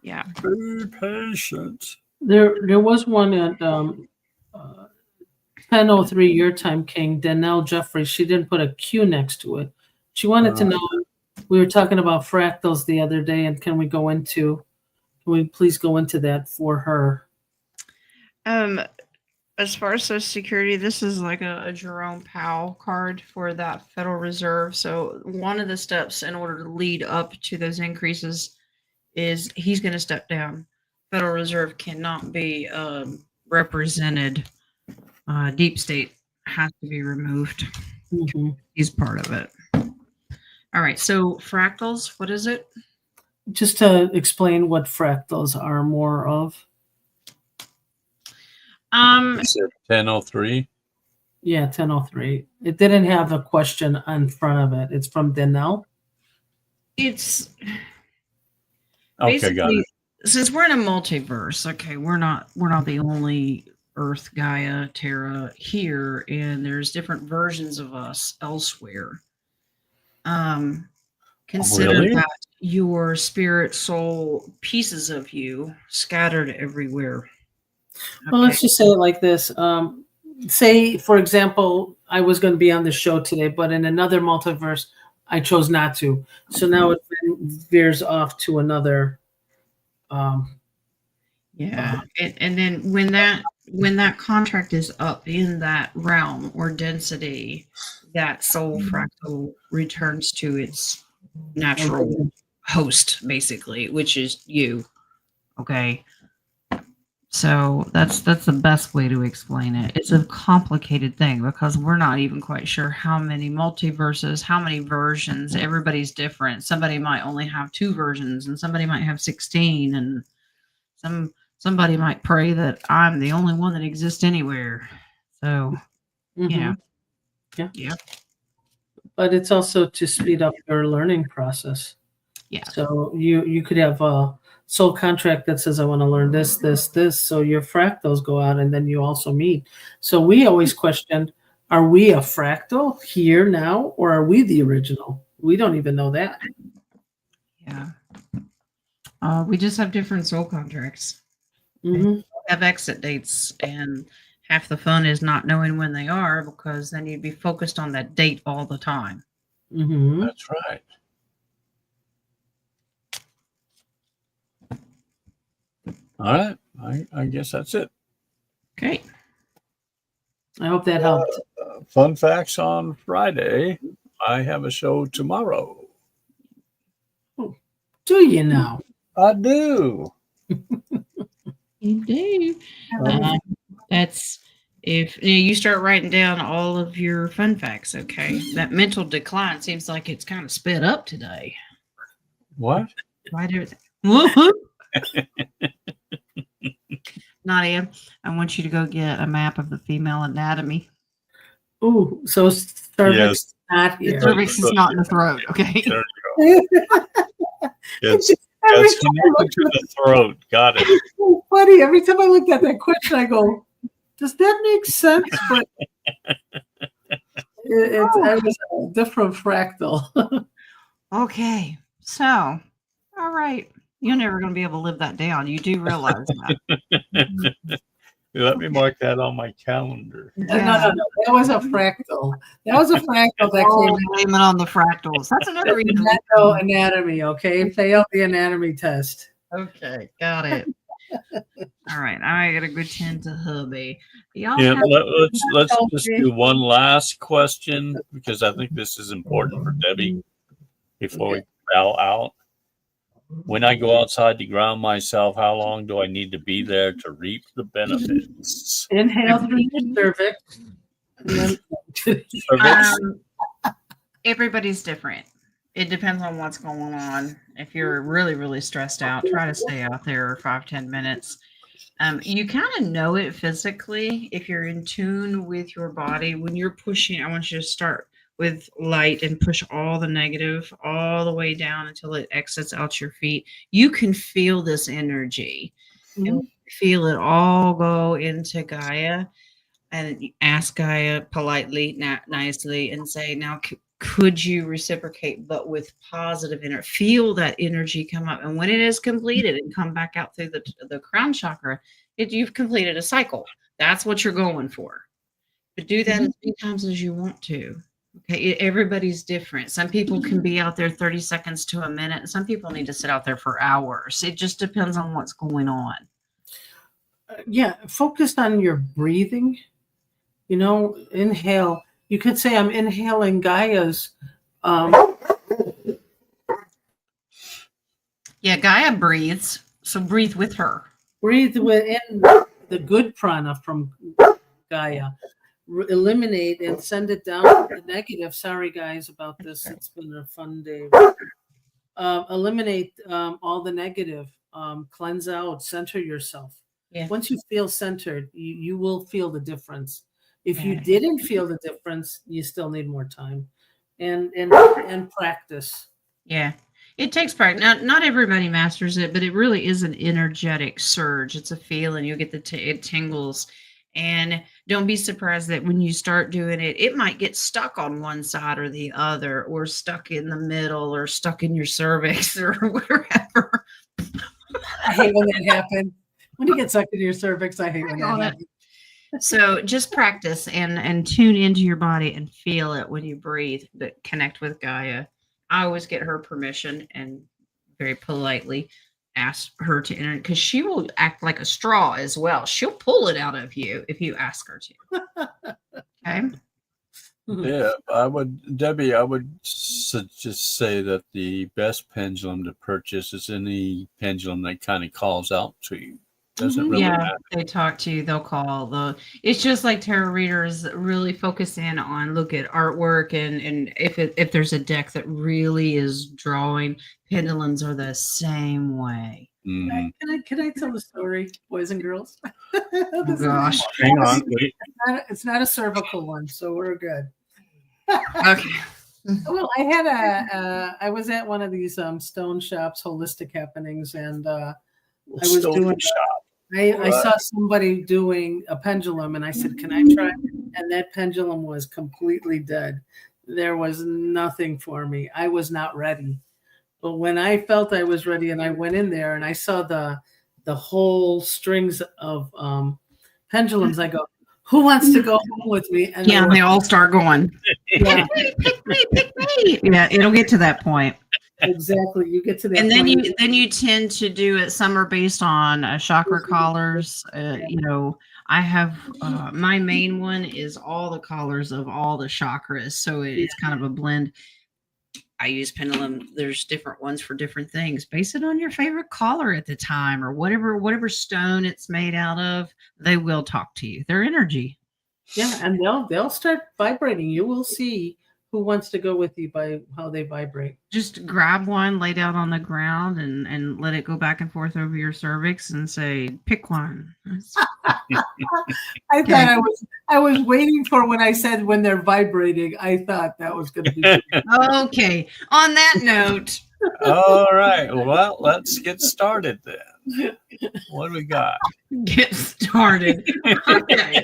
Yeah. Be patient. There was one at 10:03 your time, King. Danelle Jeffrey. She didn't put a Q next to it. She wanted to know. We were talking about fractals the other day, and can we please go into that for her? As far as Social Security, this is like a Jerome Powell card for that Federal Reserve. So one of the steps in order to lead up to those increases is he's going to step down. Federal Reserve cannot be represented. Deep state has to be removed. Mm-hmm. He's part of it. All right. So fractals, what is it? Just to explain what fractals are more of. 10:03. Yeah, 10:03. It didn't have a question on front of it. It's from Danelle. It's Okay, got it. Since we're in a multiverse, okay, we're not the only Earth, Gaia, Terra here, and there's different versions of us elsewhere. Consider Really? that your spirit, soul, pieces of you scattered everywhere. Well, let's just say it like this. Say, for example, I was going to be on the show today, but in another multiverse, I chose not to. So now it veers off to another. Yeah, and then when that contract is up in that realm or density, that soul fractal returns to its natural host, basically, which is you. Okay. So that's the best way to explain it. It's a complicated thing because we're not even quite sure how many multiverses, how many versions. Everybody's different. Somebody might only have 2 versions, and somebody might have 16, and somebody might pray that I'm the only one that exists anywhere. So, Mm-hmm. yeah. But it's also to speed up your learning process. Yeah. So you could have a soul contract that says, I want to learn this. So your fractals go out and then you also meet. So we always questioned, are we a fractal here now or are we the original? We don't even know that. Yeah. We just have different soul contracts. Mm-hmm. We have exit dates, and half the fun is not knowing when they are because then you'd be focused on that date all the time. Mm-hmm. That's right. All right. I guess that's it. Okay. I hope that helped. Fun facts on Friday. I have a show tomorrow. Do you now? I do. You do. That's if you start writing down all of your fun facts, okay? That mental decline seems like it's kind of sped up today. What? Why do Nadia, I want you to go get a map of the female anatomy. Ooh, so cervix Yes. not here. Cervix is not in the throat, okay? There you go. It's Every time I connected look to at the throat. Got it. it's so funny. Every time I look at that question, I go, "Does that make sense?" But I was a different fractal. Okay. So, all right. You're never going to be able to live that down. You do realize that. Let me mark that on my calendar. No. That was a fractal. That was a fractal that Oh, came blame it on the fractals. That's another reason. in anatomy. Okay, failed the anatomy test. Okay, got it. All right, I gotta go tend to hubby. Y'all Yeah, have let's just do one last question because I think this is important for Debbie before we bow out. When I go outside to ground myself, how long do I need to be there to reap the benefits? Inhale through your cervix. And then, everybody's different. It depends on what's going on. If you're really, really stressed out, try to stay out there 5-10 minutes. You kind of know it physically if you're in tune with your body. When you're pushing, I want you to start with light and push all the negative all the way down until it exits out your feet. You can feel this energy. And feel it all go into Gaia, and ask Gaia politely, nicely, and say, now, could you reciprocate, but with positive energy? Feel that energy come up. And when it is completed and come back out through the crown chakra, you've completed a cycle. That's what you're going for. But do that as many times as you want to. Okay, everybody's different. Some people can be out there 30 seconds to a minute, and some people need to sit out there for hours. It just depends on what's going on. Yeah, focus on your breathing. Inhale. You could say I'm inhaling Gaia's. Yeah, Gaia breathes, so breathe with her. Breathe within the good prana from Gaia. Eliminate and send it down the negative. Sorry, guys, about this. It's been a fun day. Eliminate all the negative. Cleanse out. Center yourself. Yeah. Once you feel centered, you will feel the difference. If you didn't feel the difference, you still need more time and practice. Yeah, it takes practice. Now, not everybody masters it, but it really is an energetic surge. It's a feeling. You get it tingles. And don't be surprised that when you start doing it, it might get stuck on one side or the other, or stuck in the middle, or stuck in your cervix, or wherever. I hate when that happens. When you get sucked into your cervix, I hate when that happens. So just practice and tune into your body and feel it when you breathe, but connect with Gaia. I always get her permission and very politely ask her to enter, because she will act like a straw as well. She'll pull it out of you if you ask her to. Okay. Yeah, Debbie, I would just say that the best pendulum to purchase is any pendulum that kind of calls out to you. Doesn't really matter. They talk to you, they'll call. It's just like tarot readers really focus in on, look at artwork, and if there's a deck that really is drawing, pendulums are the same way. Mm-hmm. Can I tell the story, boys and girls? Oh, gosh. Hang on. Wait. It's not a cervical one, so we're good. Okay. Well, I was at one of these stone shops, holistic happenings, and I was doing I saw somebody doing a pendulum, and I said, "Can I try?" And that pendulum was completely dead. There was nothing for me. I was not ready. But when I felt I was ready, and I went in there and I saw the whole strings of pendulums, I go, "Who wants to go home with me?" And they all start going. Yeah. Pick me. Yeah, it'll get to that point. Exactly. You get to that. And then you tend to do it. Some are based on chakra collars. I have my main one is all the collars of all the chakras, so it's kind of a blend. I use pendulum. There's different ones for different things. Base it on your favorite collar at the time, or whatever stone it's made out of. They will talk to you. Their energy. Yeah, and they'll start vibrating. You will see who wants to go with you by how they vibrate. Just grab one, lay down on the ground, and let it go back and forth over your cervix, and say, "Pick one." I thought I was waiting for when I said when they're vibrating. I thought that was going to be. Okay. On that note, All right. Well, let's get started then. What do we got? get started. Okay.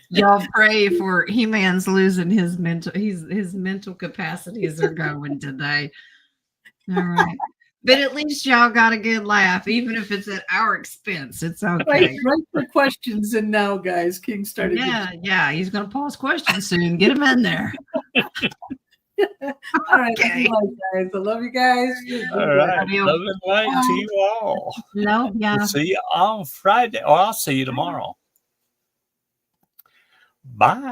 Y'all pray for He-Man's losing his mental capacities are going today. All right. But at least y'all got a good laugh, even if it's at our expense. It's okay. Write the questions in now, guys. King started. Yeah. He's gonna pause questions soon. Get him in there. All right, Okay. guys. I love you guys. All right. Love you. Love and light to you all. No, yeah. We'll see you on Friday. Or I'll see you tomorrow. Bye.